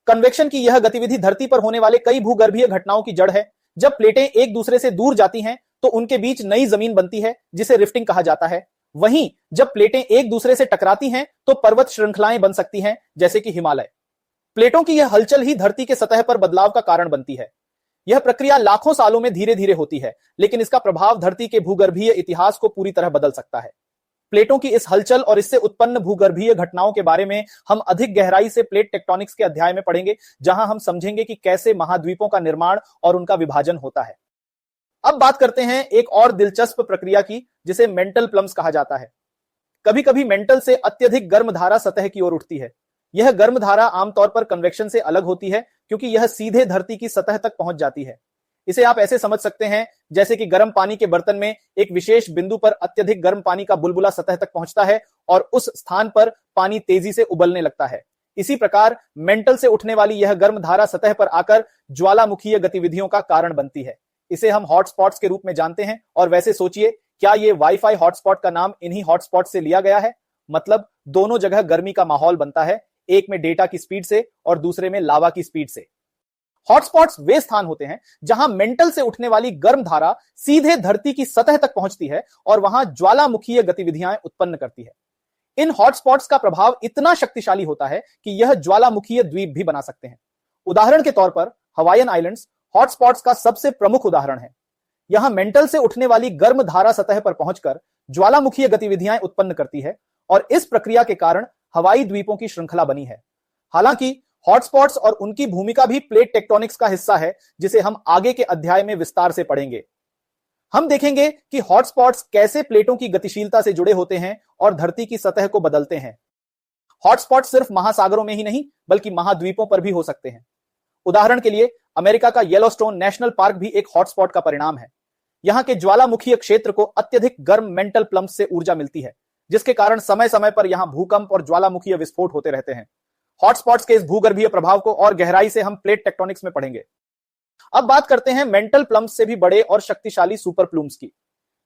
कन्वेक्शन की यह गतिविधि धरती पर होने वाले कई भूगर्भीय घटनाओं की जड़ है। जब प्लेटें एक दूसरे से दूर जाती हैं तो उनके बीच नई जमीन बनती है, जिसे रिफ्टिंग कहा जाता है। वहीं जब प्लेटें एक दूसरे से टकराती हैं तो पर्वत श्रृंखलाएं बन सकती हैं, जैसे कि हिमालय। प्लेटों की यह हलचल ही धरती के सतह पर बदलाव का कारण बनती है। यह प्रक्रिया लाखों सालों में धीरे धीरे होती है, लेकिन इसका प्रभाव धरती के भूगर्भीय इतिहास को पूरी तरह बदल सकता है। प्लेटों की इस हलचल और इससे उत्पन्न भूगर्भीय घटनाओं के बारे में हम अधिक गहराई से प्लेट टेक्टोनिक्स के अध्याय में पढ़ेंगे, जहां हम समझेंगे कि कैसे महाद्वीपों का निर्माण और उनका विभाजन होता है। अब बात करते हैं एक और दिलचस्प प्रक्रिया की, जिसे मेंटल प्लम्स कहा जाता है। कभी कभी मेंटल से अत्यधिक गर्म धारा सतह की ओर उठती है। यह गर्म धारा आमतौर पर कन्वेक्शन से अलग होती है, क्योंकि यह सीधे धरती की सतह तक पहुंच जाती है। इसे आप ऐसे समझ सकते हैं जैसे कि गर्म पानी के बर्तन में एक विशेष बिंदु पर अत्यधिक गर्म पानी का बुलबुला सतह तक पहुंचता है और उस स्थान पर पानी तेजी से उबलने लगता है। इसी प्रकार मेंटल से उठने वाली यह गर्म धारा सतह पर आकर ज्वालामुखीय गतिविधियों का कारण बनती है। इसे हम हॉटस्पॉट्स के रूप में जानते हैं। और वैसे सोचिए, क्या ये वाईफाई हॉटस्पॉट का नाम इन्हीं हॉटस्पॉट से लिया गया है? मतलब दोनों जगह गर्मी का माहौल बनता है, एक में डेटा की स्पीड से और दूसरे में लावा की स्पीड से। हॉटस्पॉट्स वे स्थान होते हैं जहां मेंटल से उठने वाली गर्म धारा सीधे धरती की सतह तक पहुंचती है और वहां ज्वालामुखीय गतिविधियां उत्पन्न करती है। इन हॉटस्पॉट्स का प्रभाव इतना शक्तिशाली होता है कि यह ज्वालामुखीय द्वीप भी बना सकते हैं। उदाहरण के तौर पर हवाईयन आइलैंड्स हॉटस्पॉट्स का सबसे प्रमुख उदाहरण है। यहां मेंटल से उठने वाली गर्म धारा सतह पर पहुंचकर ज्वालामुखीय गतिविधियां उत्पन्न करती है और इस प्रक्रिया के कारण हवाई द्वीपों की श्रृंखला बनी है। हालांकि हॉटस्पॉट्स और उनकी भूमिका भी प्लेट टेक्टोनिक्स का हिस्सा है, जिसे हम आगे के अध्याय में विस्तार से पढ़ेंगे। हम देखेंगे कि हॉटस्पॉट्स कैसे प्लेटों की गतिशीलता से जुड़े होते हैं और धरती की सतह को बदलते हैं। हॉटस्पॉट सिर्फ महासागरों में ही नहीं, बल्कि महाद्वीपों पर भी हो सकते हैं। उदाहरण के लिए, अमेरिका का येलोस्टोन नेशनल पार्क भी एक हॉटस्पॉट का परिणाम है। यहां के ज्वालामुखीय क्षेत्र को अत्यधिक गर्म मेंटल प्लम्स से ऊर्जा मिलती है, जिसके कारण समय समय पर यहां भूकंप और ज्वालामुखीय विस्फोट होते रहते हैं। हॉटस्पॉट्स के इस भूगर्भीय प्रभाव को और गहराई से हम प्लेट टेक्टोनिक्स में पढ़ेंगे। अब बात करते हैं मेंटल प्लम्स से भी बड़े और शक्तिशाली सुपर प्लूम्स की।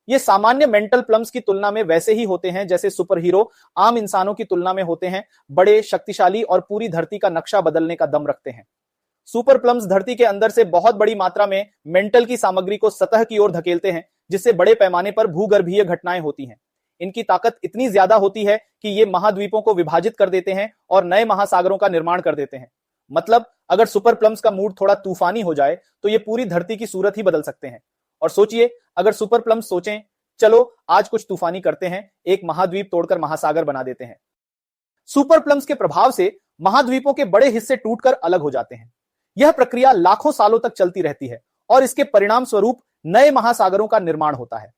ये सामान्य मेंटल प्लम्स की तुलना में वैसे ही होते हैं जैसे सुपर हीरो आम इंसानों की तुलना में होते हैं, बड़े, शक्तिशाली और पूरी धरती का नक्शा बदलने का दम रखते हैं। सुपर प्लम्स धरती के अंदर से बहुत बड़ी मात्रा में मेंटल की सामग्री को सतह की ओर धकेलते हैं, जिससे बड़े पैमाने पर भूगर्भीय घटनाएं होती हैं। इनकी ताकत इतनी ज्यादा होती है कि ये महाद्वीपों को विभाजित कर देते हैं और नए महासागरों का निर्माण कर देते हैं। मतलब अगर सुपर प्लम्स का मूड थोड़ा तूफानी हो जाए तो ये पूरी धरती की सूरत ही बदल सकते हैं। और सोचिए, अगर सुपर प्लम्स सोचें, चलो आज कुछ तूफानी करते हैं, एक महाद्वीप तोड़कर महासागर बना देते हैं। सुपर प्लम्स के प्रभाव से महाद्वीपों के बड़े हिस्से टूटकर अलग हो जाते हैं। यह प्रक्रिया लाखों सालों तक चलती रहती है और इसके परिणाम स्वरूप नए महासागरों का निर्माण होता है।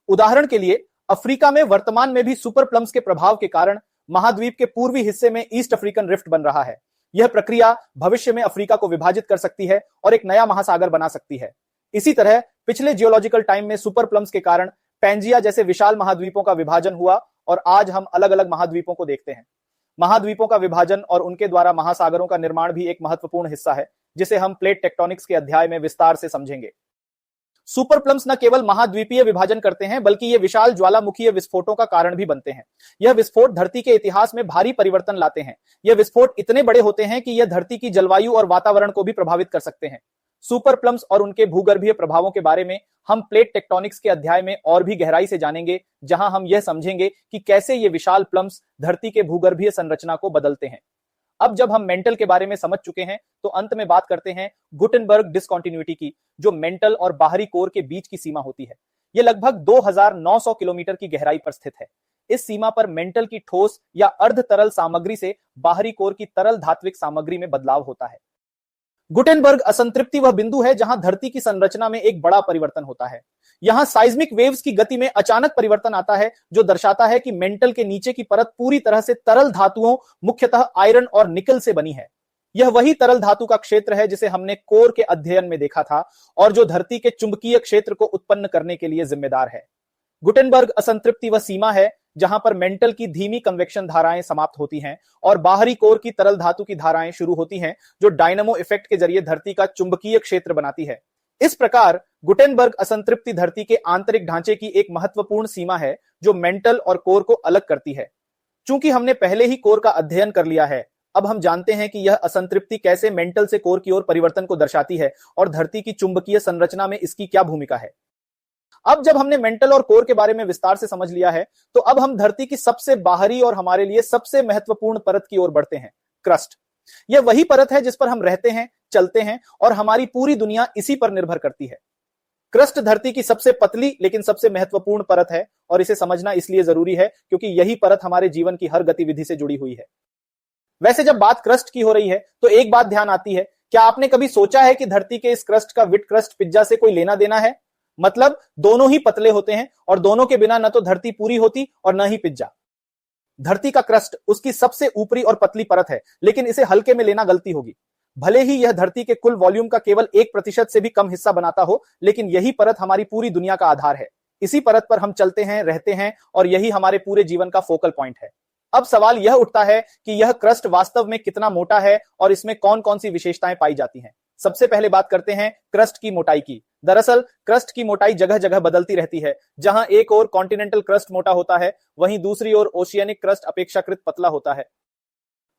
उदाहरण के लिए, अफ्रीका में वर्तमान में भी सुपर प्लम्स के प्रभाव के कारण महाद्वीप के पूर्वी हिस्से में ईस्ट अफ्रीकन रिफ्ट बन रहा है। यह प्रक्रिया भविष्य में अफ्रीका को विभाजित कर सकती है और एक नया महासागर बना सकती है। इसी तरह पिछले जियोलॉजिकल टाइम में सुपर प्लम्स के कारण पैंजिया जैसे विशाल महाद्वीपों का विभाजन हुआ और आज हम अलग अलग महाद्वीपों को देखते हैं। महाद्वीपों का विभाजन और उनके द्वारा महासागरों का निर्माण भी एक महत्वपूर्ण हिस्सा है, जिसे हम प्लेट टेक्टोनिक्स के अध्याय में विस्तार से समझेंगे। सुपर प्लम्स न केवल महाद्वीपीय विभाजन करते हैं, बल्कि ये विशाल ज्वालामुखीय विस्फोटों का कारण भी बनते हैं। यह विस्फोट धरती के इतिहास में भारी परिवर्तन लाते हैं। यह विस्फोट इतने बड़े होते हैं कि यह धरती की जलवायु और वातावरण को भी प्रभावित कर सकते हैं। सुपर प्लम्स और उनके भूगर्भीय प्रभावों के बारे में हम प्लेट टेक्टोनिक्स के अध्याय में और भी गहराई से जानेंगे, जहां हम यह समझेंगे कि कैसे ये विशाल प्लम्स धरती के भूगर्भीय संरचना को बदलते हैं। अब जब हम मेंटल के बारे में समझ चुके हैं, तो अंत में बात करते हैं गुटेनबर्ग डिसकंटिन्यूटी की, जो मेंटल और बाहरी कोर के बीच की सीमा होती है। यह लगभग 2900 किलोमीटर की गहराई पर स्थित है। इस सीमा पर मेंटल की ठोस या अर्ध तरल सामग्री से बाहरी कोर की तरल धात्विक सामग्री में बदलाव होता है। गुटेनबर्ग असंतृप्ति वह बिंदु है जहां धरती की संरचना में एक बड़ा परिवर्तन होता है। यहां साइज्मिक वेव्स की गति में अचानक परिवर्तन आता है, जो दर्शाता है कि मेंटल के नीचे की परत पूरी तरह से तरल धातुओं, मुख्यतः आयरन और निकल से बनी है। यह वही तरल धातु का क्षेत्र है जिसे हमने कोर के अध्ययन में देखा था और जो धरती के चुंबकीय क्षेत्र को उत्पन्न करने के लिए जिम्मेदार है। गुटेनबर्ग असंतृप्ति वह सीमा है जहां पर मेंटल की धीमी कन्वेक्शन धाराएं समाप्त होती हैं और बाहरी कोर की तरल धातु की धाराएं शुरू होती हैं, जो डायनामो इफेक्ट के जरिए धरती का चुंबकीय क्षेत्र बनाती है। इस प्रकार गुटेनबर्ग असंतृप्ति धरती के आंतरिक ढांचे की एक महत्वपूर्ण सीमा है जो मेंटल और कोर को अलग करती है। चूंकि हमने पहले ही कोर का अध्ययन कर लिया है, अब हम जानते हैं कि यह असंतृप्ति कैसे मेंटल से कोर की ओर परिवर्तन को दर्शाती है और धरती की चुंबकीय संरचना में इसकी क्या भूमिका है। अब जब हमने मेंटल और कोर के बारे में विस्तार से समझ लिया है, तो अब हम धरती की सबसे बाहरी और हमारे लिए सबसे महत्वपूर्ण परत की ओर बढ़ते हैं, क्रस्ट। यह वही परत है जिस पर हम रहते हैं, चलते हैं और हमारी पूरी दुनिया इसी पर निर्भर करती है। क्रस्ट धरती की सबसे पतली लेकिन सबसे महत्वपूर्ण परत है और इसे समझना इसलिए जरूरी है क्योंकि यही परत हमारे जीवन की हर गतिविधि से जुड़ी हुई है। वैसे जब बात क्रस्ट की हो रही है, तो एक बात ध्यान आती है, क्या आपने कभी सोचा है कि धरती के इस क्रस्ट का विट क्रस्ट पिज्जा से कोई लेना देना है? मतलब दोनों ही पतले होते हैं और दोनों के बिना न तो धरती पूरी होती और न ही पिज्जा। धरती का क्रस्ट उसकी सबसे ऊपरी और पतली परत है, लेकिन इसे हल्के में लेना गलती होगी। भले ही यह धरती के कुल वॉल्यूम का केवल 1% से भी कम हिस्सा बनाता हो, लेकिन यही परत हमारी पूरी दुनिया का आधार है। इसी परत पर हम चलते हैं, रहते हैं और यही हमारे पूरे जीवन का फोकल पॉइंट है। अब सवाल यह उठता है कि यह क्रस्ट वास्तव में कितना मोटा है और इसमें कौन कौन सी विशेषताएं पाई जाती हैं। सबसे पहले बात करते हैं क्रस्ट की मोटाई की। दरअसल क्रस्ट की मोटाई जगह जगह बदलती रहती है। जहां एक ओर कॉन्टिनेंटल क्रस्ट मोटा होता है, वहीं दूसरी ओर ओशियानिक क्रस्ट अपेक्षाकृत पतला होता है।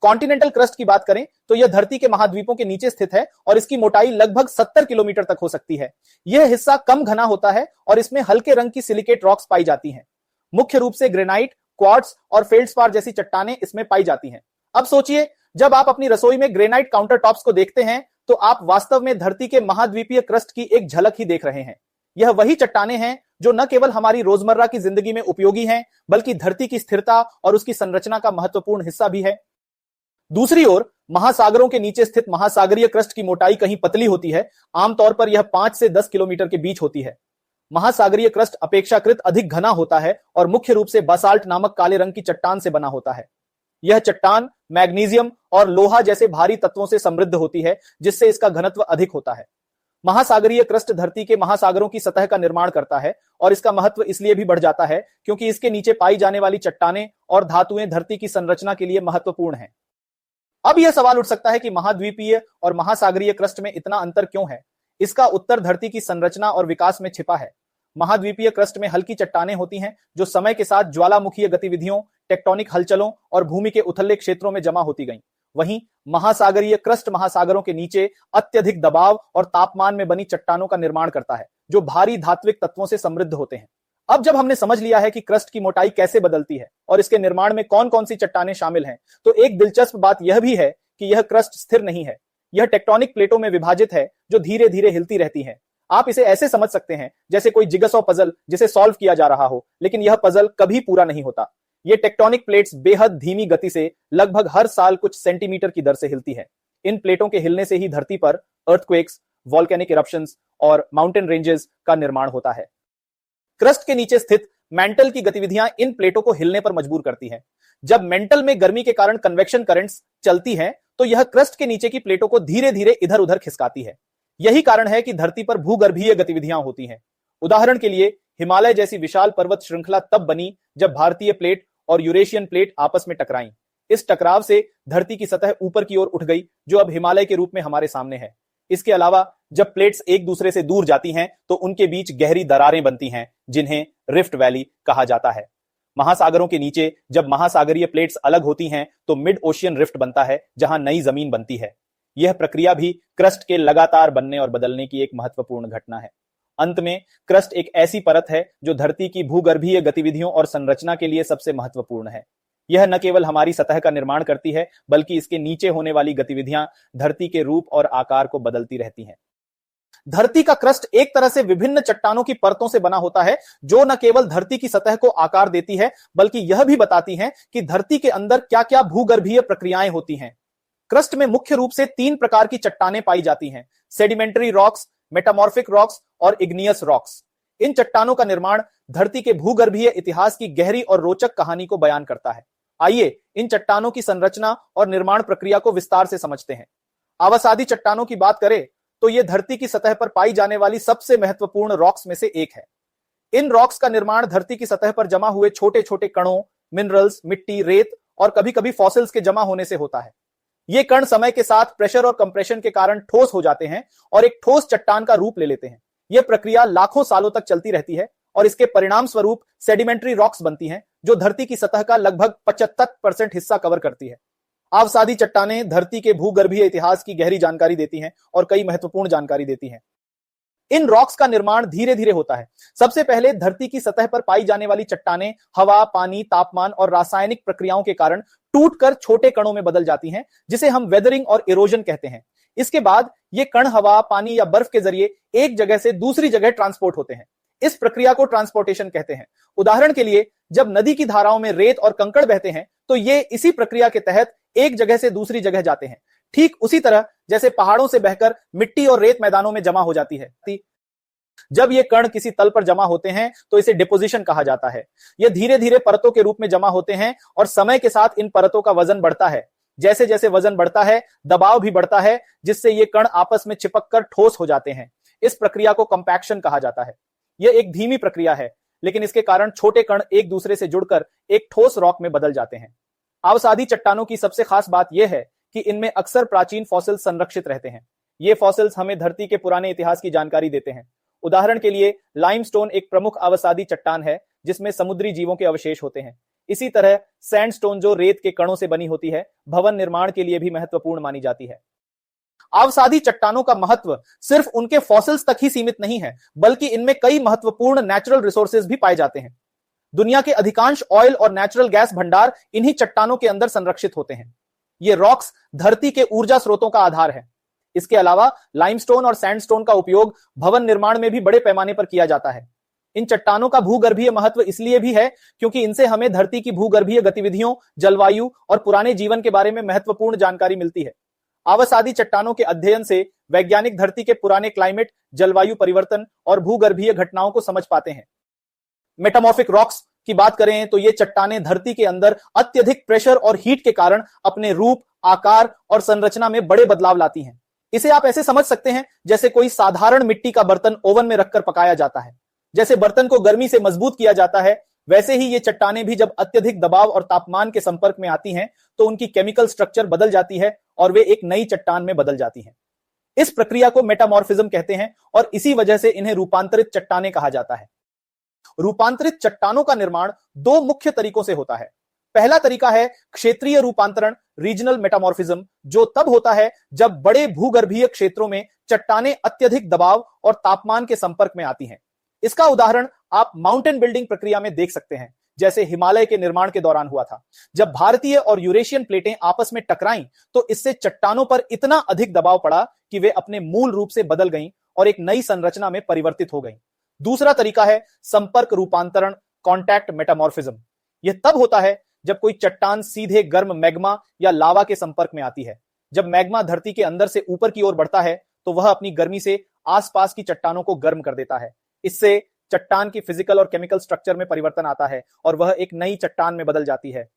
कॉन्टिनेंटल क्रस्ट की बात करें तो यह धरती के महाद्वीपों के नीचे स्थित है और इसकी मोटाई लगभग 70 किलोमीटर तक हो सकती है। यह हिस्सा कम घना होता है और इसमें हल्के रंग की सिलिकेट रॉक्स पाई जाती हैं। मुख्य रूप से ग्रेनाइट, क्वार्ट्ज और फेल्डस्पार जैसी चट्टानें इसमें पाई जाती हैं। अब सोचिए, जब आप अपनी रसोई में ग्रेनाइट काउंटर टॉप्स को देखते हैं, तो आप वास्तव में धरती के महाद्वीपीय क्रस्ट की एक झलक ही देख रहे हैं। यह वही चट्टानें हैं जो न केवल हमारी रोजमर्रा की जिंदगी में उपयोगी हैं, बल्कि धरती की स्थिरता और उसकी संरचना का महत्वपूर्ण हिस्सा भी है। दूसरी ओर महासागरों के नीचे स्थित महासागरीय क्रस्ट की मोटाई कहीं पतली होती है। आमतौर पर यह 5 से 10 किलोमीटर के बीच होती है। महासागरीय क्रस्ट अपेक्षाकृत अधिक घना होता है और मुख्य रूप से बासाल्ट नामक काले रंग की चट्टान से बना होता है। यह चट्टान मैग्नीशियम और लोहा जैसे भारी तत्वों से समृद्ध होती है, जिससे इसका घनत्व अधिक होता है। महासागरीय क्रस्ट धरती के महासागरों की सतह का निर्माण करता है और इसका महत्व इसलिए भी बढ़ जाता है क्योंकि इसके नीचे पाई जाने वाली चट्टानें और धातुएं धरती की संरचना के लिए महत्वपूर्ण हैं। अब यह सवाल उठ सकता है कि महाद्वीपीय और महासागरीय क्रस्ट में इतना अंतर क्यों है? इसका उत्तर धरती की संरचना और विकास में छिपा है। महाद्वीपीय क्रस्ट में हल्की चट्टानें होती हैं जो समय के साथ ज्वालामुखीय गतिविधियों, टेक्टोनिक हलचलों और भूमि के उथले क्षेत्रों में जमा होती गईं। वहीं महासागरीय क्रस्ट महासागरों के नीचे अत्यधिक दबाव और तापमान में बनी चट्टानों का निर्माण करता है, जो भारी धात्विक तत्वों से समृद्ध होते हैं। अब जब हमने समझ लिया है कि क्रस्ट की मोटाई कैसे बदलती है और इसके निर्माण में कौन कौन सी चट्टानें शामिल हैं, तो एक दिलचस्प बात यह भी है कि यह क्रस्ट स्थिर नहीं है। यह टेक्टोनिक प्लेटों में विभाजित है जो धीरे धीरे हिलती रहती हैं। आप इसे ऐसे समझ सकते हैं जैसे कोई जिगसॉ पजल जिसे सॉल्व किया जा रहा हो, लेकिन यह पजल कभी पूरा नहीं होता। ये टेक्टोनिक प्लेट्स बेहद धीमी गति से लगभग हर साल कुछ सेंटीमीटर की दर से हिलती है। इन प्लेटों के हिलने से ही धरती पर अर्थक्वेक्स, वॉल्केनिक इरप्शंस और माउंटेन रेंजेस का निर्माण होता है। क्रस्ट के नीचे स्थित मेंटल की गतिविधियां इन प्लेटों को हिलने पर मजबूर करती हैं। जब मेंटल में गर्मी के कारण कन्वेक्शन करंट्स चलती हैं, तो यह क्रस्ट के नीचे की प्लेटों को धीरे धीरे इधर उधर खिसकाती है। यही कारण है कि धरती पर भूगर्भीय गतिविधियां होती हैं। उदाहरण के लिए हिमालय जैसी विशाल पर्वत श्रृंखला तब बनी जब भारतीय प्लेट और यूरेशियन प्लेट आपस में टकराईं। इस टकराव से धरती की सतह ऊपर की ओर उठ गई, जो अब हिमालय के रूप में हमारे सामने है। इसके अलावा जब प्लेट्स एक दूसरे से दूर जाती हैं, तो उनके बीच गहरी दरारें बनती हैं, जिन्हें रिफ्ट वैली कहा जाता है। महासागरों के नीचे जब महासागरीय प्लेट्स अलग होती हैं, तो मिड ओशियन रिफ्ट बनता है, जहां नई जमीन बनती है। यह प्रक्रिया भी क्रस्ट के लगातार बनने और बदलने की एक महत्वपूर्ण घटना है। अंत में क्रस्ट एक ऐसी परत है जो धरती की भूगर्भीय गतिविधियों और संरचना के लिए सबसे महत्वपूर्ण है। यह न केवल हमारी सतह का निर्माण करती है, बल्कि इसके नीचे होने वाली गतिविधियां धरती के रूप और आकार को बदलती रहती हैं। धरती का क्रस्ट एक तरह से विभिन्न चट्टानों की परतों से बना होता है, जो न केवल धरती की सतह को आकार देती है, बल्कि यह भी बताती हैं कि धरती के अंदर क्या क्या भूगर्भीय प्रक्रियाएं होती हैं। क्रस्ट में मुख्य रूप से 3 प्रकार की चट्टानें पाई जाती हैं: सेडिमेंट्री रॉक्स, मेटामॉर्फिक रॉक्स और इग्नियस रॉक्स। इन चट्टानों का निर्माण धरती के भूगर्भीय इतिहास की गहरी और रोचक कहानी को बयान करता है। आइए इन चट्टानों की संरचना और निर्माण प्रक्रिया को विस्तार से समझते हैं। आवासादी चट्टानों की बात करें तो यह धरती की सतह पर पाई जाने वाली सबसे महत्वपूर्ण रॉक्स में से एक है। इन रॉक्स का निर्माण धरती की सतह पर जमा हुए छोटे छोटे कणों, मिनरल्स, मिट्टी, रेत और कभी कभी फॉसिल्स के जमा होने से होता है। ये कण समय के साथ प्रेशर और कंप्रेशन के कारण ठोस हो जाते हैं और एक ठोस चट्टान का रूप ले लेते हैं। यह प्रक्रिया लाखों सालों तक चलती रहती है और इसके परिणाम स्वरूप सेडिमेंट्री रॉक्स बनती हैं, जो धरती की सतह का लगभग 75% हिस्सा कवर करती है। आवासादी चट्टानें धरती के भूगर्भीय इतिहास की गहरी जानकारी देती हैं और कई महत्वपूर्ण जानकारी देती हैं। इन रॉक्स का निर्माण धीरे धीरे होता है। सबसे पहले धरती की सतह पर पाई जाने वाली चट्टानें हवा, पानी, तापमान और रासायनिक प्रक्रियाओं के कारण टूटकर छोटे कणों में बदल जाती हैं, जिसे हम वेदरिंग और इरोजन कहते हैं। इसके बाद ये कण हवा, पानी या बर्फ के जरिए एक जगह से दूसरी जगह ट्रांसपोर्ट होते हैं। इस प्रक्रिया को ट्रांसपोर्टेशन कहते हैं। उदाहरण के लिए, जब नदी की धाराओं में रेत और कंकड़ बहते हैं तो ये इसी प्रक्रिया के तहत एक जगह से दूसरी जगह जाते हैं, ठीक उसी तरह जैसे पहाड़ों से बहकर मिट्टी और रेत मैदानों में जमा हो जाती है। जब ये कण किसी तल पर जमा होते हैं तो इसे डिपोजिशन कहा जाता है। ये धीरे धीरे परतों के रूप में जमा होते हैं और समय के साथ इन परतों का वजन बढ़ता है। जैसे जैसे वजन बढ़ता है, दबाव भी बढ़ता है, जिससे ये कण आपस में चिपककर ठोस हो जाते हैं। इस प्रक्रिया को कंपैक्शन कहा जाता है। यह एक धीमी प्रक्रिया है, लेकिन इसके कारण छोटे कण एक दूसरे से जुड़कर एक ठोस रॉक में बदल जाते हैं। आवासादी चट्टानों की सबसे खास बात यह है कि इनमें अक्सर प्राचीन फॉसिल्स संरक्षित रहते हैं। ये फॉसिल्स हमें धरती के पुराने इतिहास की जानकारी देते हैं। उदाहरण के लिए, लाइमस्टोन एक प्रमुख आवासादी चट्टान है जिसमें समुद्री जीवों के अवशेष होते हैं। इसी तरह सैंडस्टोन, जो रेत के कणों से बनी होती है, भवन निर्माण के लिए भी महत्वपूर्ण मानी जाती है। आवासादी चट्टानों का महत्व सिर्फ उनके फॉसिल्स तक ही सीमित नहीं है, बल्कि इनमें कई महत्वपूर्ण नेचुरल रिसोर्सेज भी पाए जाते हैं। दुनिया के अधिकांश ऑयल और नेचुरल गैस भंडार इन्हीं चट्टानों के अंदर संरक्षित होते हैं। ये रॉक्स धरती के ऊर्जा स्रोतों का आधार है। इसके अलावा लाइमस्टोन और सैंडस्टोन का उपयोग भवन निर्माण में भी बड़े पैमाने पर किया जाता है। इन चट्टानों का भूगर्भीय महत्व इसलिए भी है क्योंकि इनसे हमें धरती की भूगर्भीय गतिविधियों, जलवायु और पुराने जीवन के बारे में महत्वपूर्ण जानकारी मिलती है। आवासादी चट्टानों के अध्ययन से वैज्ञानिक धरती के पुराने क्लाइमेट, जलवायु परिवर्तन और भूगर्भीय घटनाओं को समझ पाते हैं। मेटामॉर्फिक रॉक्स की बात करें तो ये चट्टानें धरती के अंदर अत्यधिक प्रेशर और हीट के कारण अपने रूप, आकार और संरचना में बड़े बदलाव लाती हैं। इसे आप ऐसे समझ सकते हैं जैसे कोई साधारण मिट्टी का बर्तन ओवन में रखकर पकाया जाता है। जैसे बर्तन को गर्मी से मजबूत किया जाता है, वैसे ही ये चट्टानें भी जब अत्यधिक दबाव और तापमान के संपर्क में आती हैं तो उनकी केमिकल स्ट्रक्चर बदल जाती है और वे एक नई चट्टान में बदल जाती हैं। इस प्रक्रिया को मेटामॉर्फिज्म कहते हैं और इसी वजह से इन्हें रूपांतरित चट्टानें कहा जाता है। रूपांतरित चट्टानों का निर्माण 2 मुख्य तरीकों से होता है। पहला तरीका है क्षेत्रीय रूपांतरण, रीजनल मेटामॉर्फिज्म, जो तब होता है जब बड़े भूगर्भीय क्षेत्रों में चट्टानें अत्यधिक दबाव और तापमान के संपर्क में आती हैं। इसका उदाहरण आप माउंटेन बिल्डिंग प्रक्रिया में देख सकते हैं, जैसे हिमालय के निर्माण के दौरान हुआ था। जब भारतीय और यूरेशियन प्लेटें आपस में टकराईं तो इससे चट्टानों पर इतना अधिक दबाव पड़ा कि वे अपने मूल रूप से बदल गईं और एक नई संरचना में परिवर्तित हो गईं। दूसरा तरीका है संपर्क रूपांतरण, कॉन्टैक्ट मेटामॉर्फिज्म। यह तब होता है जब कोई चट्टान सीधे गर्म मैग्मा या लावा के संपर्क में आती है। जब मैग्मा धरती के अंदर से ऊपर की ओर बढ़ता है तो वह अपनी गर्मी से आसपास की चट्टानों को गर्म कर देता है। इससे चट्टान की फिजिकल और केमिकल स्ट्रक्चर में परिवर्तन आता है और वह एक नई चट्टान में बदल जाती है।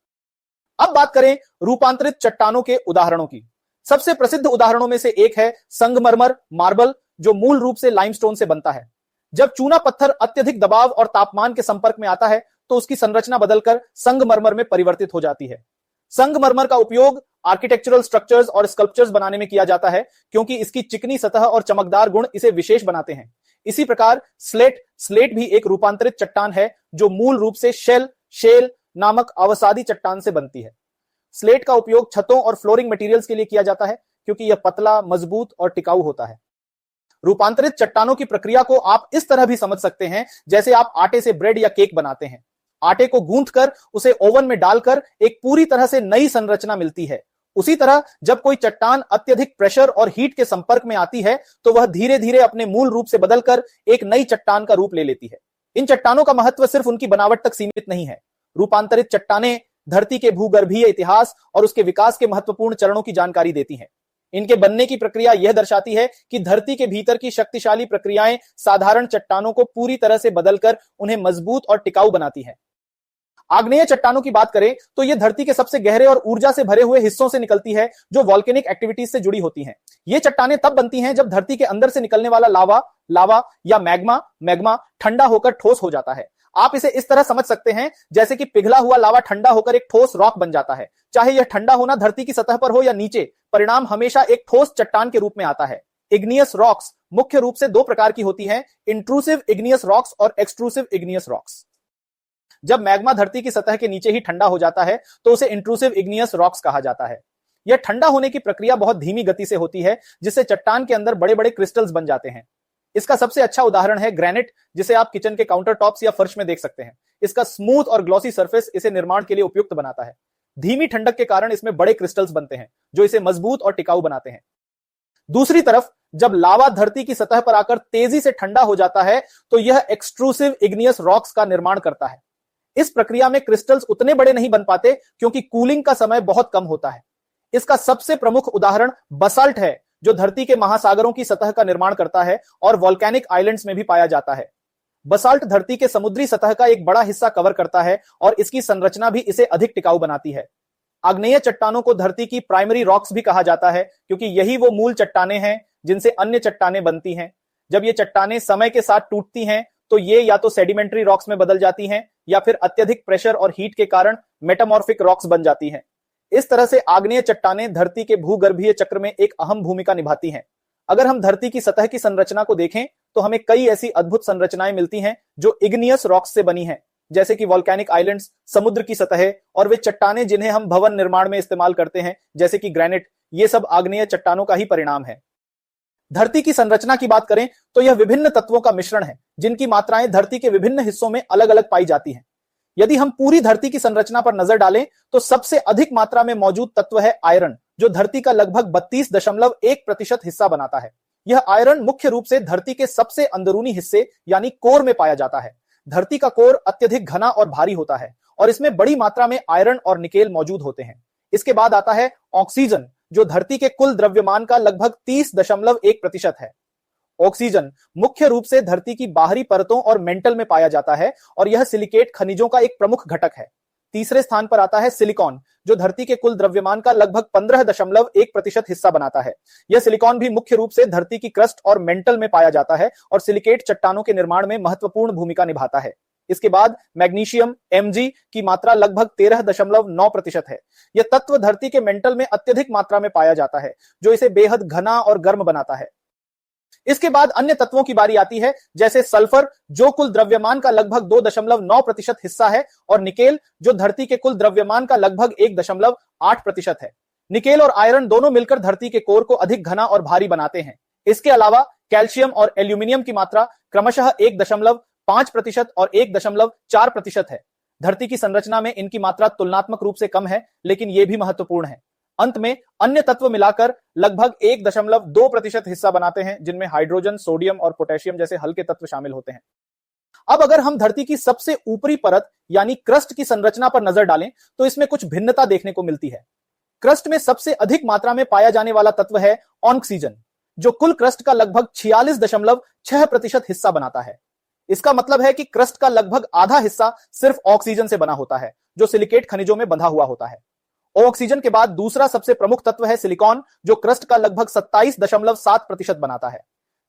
अब बात करें रूपांतरित चट्टानों के उदाहरणों की। सबसे प्रसिद्ध उदाहरणों में से एक है संगमरमर, मार्बल, जो मूल रूप से लाइमस्टोन से बनता है। जब चूना पत्थर अत्यधिक दबाव और तापमान के संपर्क में आता है तो उसकी संरचना बदलकर संगमरमर में परिवर्तित हो जाती है। संगमरमर का उपयोग आर्किटेक्चरल स्ट्रक्चर्स और स्कल्पचर्स बनाने में किया जाता है क्योंकि इसकी चिकनी सतह और चमकदार गुण इसे विशेष बनाते हैं। इसी प्रकार स्लेट भी एक रूपांतरित चट्टान है जो मूल रूप से शेल नामक अवसादी चट्टान से बनती है। स्लेट का उपयोग छतों और फ्लोरिंग मटेरियल्स के लिए किया जाता है। क्योंकि यह पतला, मजबूत और टिकाऊ होता है। रूपांतरित चट्टानों की प्रक्रिया को आप इस तरह भी समझ सकते हैं जैसे आप आटे से ब्रेड या केक बनाते हैं। आटे को गूंथकर उसे ओवन में डालकर एक पूरी तरह से नई संरचना मिलती है। उसी तरह जब कोई चट्टान अत्यधिक प्रेशर और हीट के संपर्क में आती है तो वह धीरे धीरे अपने मूल रूप से बदलकर एक नई चट्टान का रूप ले लेती है। इन चट्टानों का महत्व सिर्फ उनकी बनावट तक सीमित नहीं है। रूपांतरित चट्टानें धरती के भूगर्भीय इतिहास और उसके विकास के महत्वपूर्ण चरणों की जानकारी देती हैं। इनके बनने की प्रक्रिया यह दर्शाती है कि धरती के भीतर की शक्तिशाली प्रक्रियाएं साधारण चट्टानों को पूरी तरह से बदलकर उन्हें मजबूत और टिकाऊ बनाती हैं। आग्नेय चट्टानों की बात करें तो यह धरती के सबसे गहरे और ऊर्जा से भरे हुए हिस्सों से निकलती है जो वॉल्केनिक एक्टिविटीज से जुड़ी होती हैं। ये चट्टानें तब बनती हैं जब धरती के अंदर से निकलने वाला लावा या मैग्मा ठंडा होकर ठोस हो जाता है। आप इसे इस तरह समझ सकते हैं जैसे कि पिघला हुआ लावा ठंडा होकर एक ठोस रॉक बन जाता है। चाहे यह ठंडा होना धरती की सतह पर हो या नीचे, परिणाम हमेशा एक ठोस चट्टान के रूप में आता है। इग्नियस रॉक्स मुख्य रूप से दो प्रकार की होती हैं, इंट्रूसिव इग्नियस रॉक्स और एक्सट्रूसिव इग्नियस रॉक्स। जब मैग्मा धरती की सतह के नीचे ही ठंडा हो जाता है तो उसे इंट्रूसिव इग्नियस रॉक्स कहा जाता है। यह ठंडा होने की प्रक्रिया बहुत धीमी गति से होती है जिससे चट्टान के अंदर बड़े बड़े क्रिस्टल्स बन जाते हैं। इसका सबसे अच्छा उदाहरण है ग्रेनाइट, जिसे आप किचन के काउंटर टॉप्स या फर्श में देख सकते हैं। इसका स्मूथ और ग्लॉसी सरफेस इसे निर्माण के लिए उपयुक्त बनाता है। धीमी ठंडक के कारण इसमें बड़े क्रिस्टल्स बनते हैं जो इसे मजबूत और टिकाऊ बनाते हैं। दूसरी तरफ जब लावा धरती की सतह पर आकर तेजी से ठंडा हो जाता है तो यह एक्सट्रूसिव इग्नियस रॉक्स का निर्माण करता है। इस प्रक्रिया में क्रिस्टल्स उतने बड़े नहीं बन पाते क्योंकि कूलिंग का समय बहुत कम होता है। इसका सबसे प्रमुख उदाहरण बसाल्ट है जो धरती के महासागरों की सतह का निर्माण करता है और वॉल्केनिक आइलैंड्स में भी पाया जाता है। बसाल्ट धरती के समुद्री सतह का एक बड़ा हिस्सा कवर करता है और इसकी संरचना भी इसे अधिक टिकाऊ बनाती है। आग्नेय चट्टानों को धरती की प्राइमरी रॉक्स भी कहा जाता है क्योंकि यही वो मूल चट्टानें हैं जिनसे अन्य चट्टानें बनती हैं। जब ये चट्टानें समय के साथ टूटती हैं तो ये या तो सेडिमेंट्री रॉक्स में बदल जाती हैं या फिर अत्यधिक प्रेशर और हीट के कारण मेटामॉर्फिक रॉक्स बन जाती हैं। इस तरह से आग्नेय चट्टानें धरती के भूगर्भीय चक्र में एक अहम भूमिका निभाती हैं। अगर हम धरती की सतह की संरचना को देखें तो हमें कई ऐसी अद्भुत संरचनाएं मिलती हैं जो इग्नियस रॉक्स से बनी हैं, जैसे कि वॉल्केनिक आइलैंड्स, समुद्र की सतह और वे चट्टानें जिन्हें हम भवन निर्माण में इस्तेमाल करते हैं जैसे कि ग्रेनाइट, ये सब आग्नेय चट्टानों का ही परिणाम है। धरती की संरचना की बात करें तो यह विभिन्न तत्वों का मिश्रण है जिनकी मात्राएं धरती के विभिन्न हिस्सों में अलग अलग पाई जाती हैं। यदि हम पूरी धरती की संरचना पर नजर डालें तो सबसे अधिक मात्रा में मौजूद तत्व है आयरन, जो धरती का लगभग 32.1% हिस्सा बनाता है। यह आयरन मुख्य रूप से धरती के सबसे अंदरूनी हिस्से यानी कोर में पाया जाता है। धरती का कोर अत्यधिक घना और भारी होता है और इसमें बड़ी मात्रा में आयरन और निकेल मौजूद होते हैं। इसके बाद आता है ऑक्सीजन, जो धरती के कुल द्रव्यमान का लगभग 30.1% है। ऑक्सीजन मुख्य रूप से धरती की बाहरी परतों और मेंटल में पाया जाता है और यह सिलिकेट खनिजों का एक प्रमुख घटक है। तीसरे स्थान पर आता है सिलिकॉन, जो धरती के कुल द्रव्यमान का लगभग 15.1% हिस्सा बनाता है। यह सिलिकॉन भी मुख्य रूप से धरती की क्रस्ट और मेंटल में पाया जाता है और सिलिकेट चट्टानों के निर्माण में महत्वपूर्ण भूमिका निभाता है। इसके बाद मैग्नीशियम Mg की मात्रा लगभग 13.9% है। यह तत्व धरती के मेंटल में अत्यधिक मात्रा में पाया जाता है जो इसे बेहद घना और गर्म बनाता है। इसके बाद अन्य तत्वों की बारी आती है, जैसे सल्फर जो कुल द्रव्यमान का लगभग 2.9% हिस्सा है और निकेल जो धरती के कुल द्रव्यमान का लगभग 1.8% है। निकेल और आयरन दोनों मिलकर धरती के कोर को अधिक घना और भारी बनाते हैं। इसके अलावा कैल्शियम और एल्यूमिनियम की मात्रा क्रमशः 1.5% और 1.4% है। धरती की संरचना में इनकी मात्रा तुलनात्मक रूप से कम है, लेकिन यह भी महत्वपूर्ण है। अंत में अन्य तत्व मिलाकर लगभग 1.2% हिस्सा बनाते हैं, जिनमें हाइड्रोजन, सोडियम और पोटेशियम जैसे हल्के तत्व शामिल होते हैं। अब अगर हम धरती की सबसे ऊपरी परत यानी क्रस्ट की संरचना पर नजर डालें तो इसमें कुछ भिन्नता देखने को मिलती है। क्रस्ट में सबसे अधिक मात्रा में पाया जाने वाला तत्व है ऑक्सीजन, जो कुल क्रस्ट का लगभग 46.6% हिस्सा बनाता है। इसका मतलब है कि क्रस्ट का लगभग आधा हिस्सा सिर्फ ऑक्सीजन से बना होता है, जो सिलिकेट खनिजों में बंधा हुआ होता है। ऑक्सीजन के बाद दूसरा सबसे प्रमुख तत्व है सिलिकॉन, जो क्रस्ट का लगभग 27.7% बनाता है।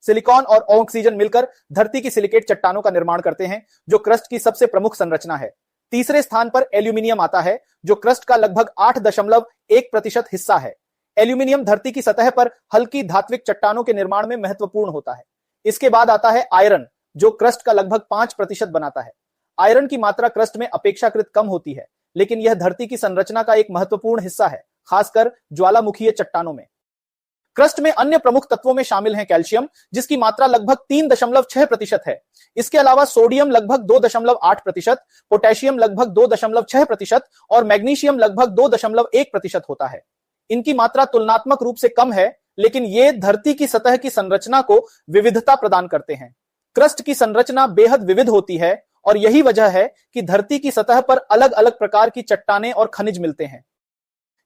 सिलिकॉन और ऑक्सीजन मिलकर धरती की सिलिकेट चट्टानों का निर्माण करते हैं, जो क्रस्ट की सबसे प्रमुख संरचना है। तीसरे स्थान पर एल्यूमिनियम आता है, जो क्रस्ट का लगभग 8.1% हिस्सा है। एल्यूमिनियम धरती की सतह पर हल्की धात्विक चट्टानों के निर्माण में महत्वपूर्ण होता है। इसके बाद आता है आयरन, जो क्रस्ट का लगभग 5% बनाता है। आयरन की मात्रा क्रस्ट में अपेक्षाकृत कम होती है, लेकिन यह धरती की संरचना का एक महत्वपूर्ण हिस्सा है, खासकर ज्वालामुखीय चट्टानों में। क्रस्ट में अन्य प्रमुख तत्वों में शामिल हैं कैल्शियम, जिसकी मात्रा लगभग 3.6% है। इसके अलावा सोडियम लगभग 2.8%, पोटेशियम लगभग 2.6% और मैग्नीशियम लगभग 2.1% होता है। इनकी मात्रा तुलनात्मक रूप से कम है, लेकिन ये धरती की सतह की संरचना को विविधता प्रदान करते हैं। क्रस्ट की संरचना बेहद विविध होती है और यही वजह है कि धरती की सतह पर अलग अलग प्रकार की चट्टानें और खनिज मिलते हैं।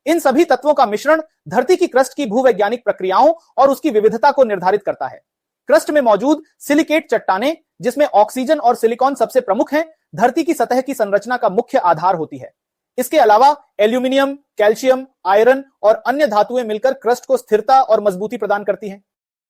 इन सभी तत्वों का मिश्रण धरती की क्रस्ट की भूवैज्ञानिक प्रक्रियाओं और उसकी विविधता को निर्धारित करता है। क्रस्ट में मौजूद सिलिकेट चट्टानें, जिसमें ऑक्सीजन और सिलिकॉन सबसे प्रमुख हैं, धरती की सतह की संरचना का मुख्य आधार होती है। इसके अलावा एल्यूमिनियम, कैल्शियम, आयरन और अन्य धातुएं मिलकर क्रस्ट को स्थिरता और मजबूती प्रदान करती हैं।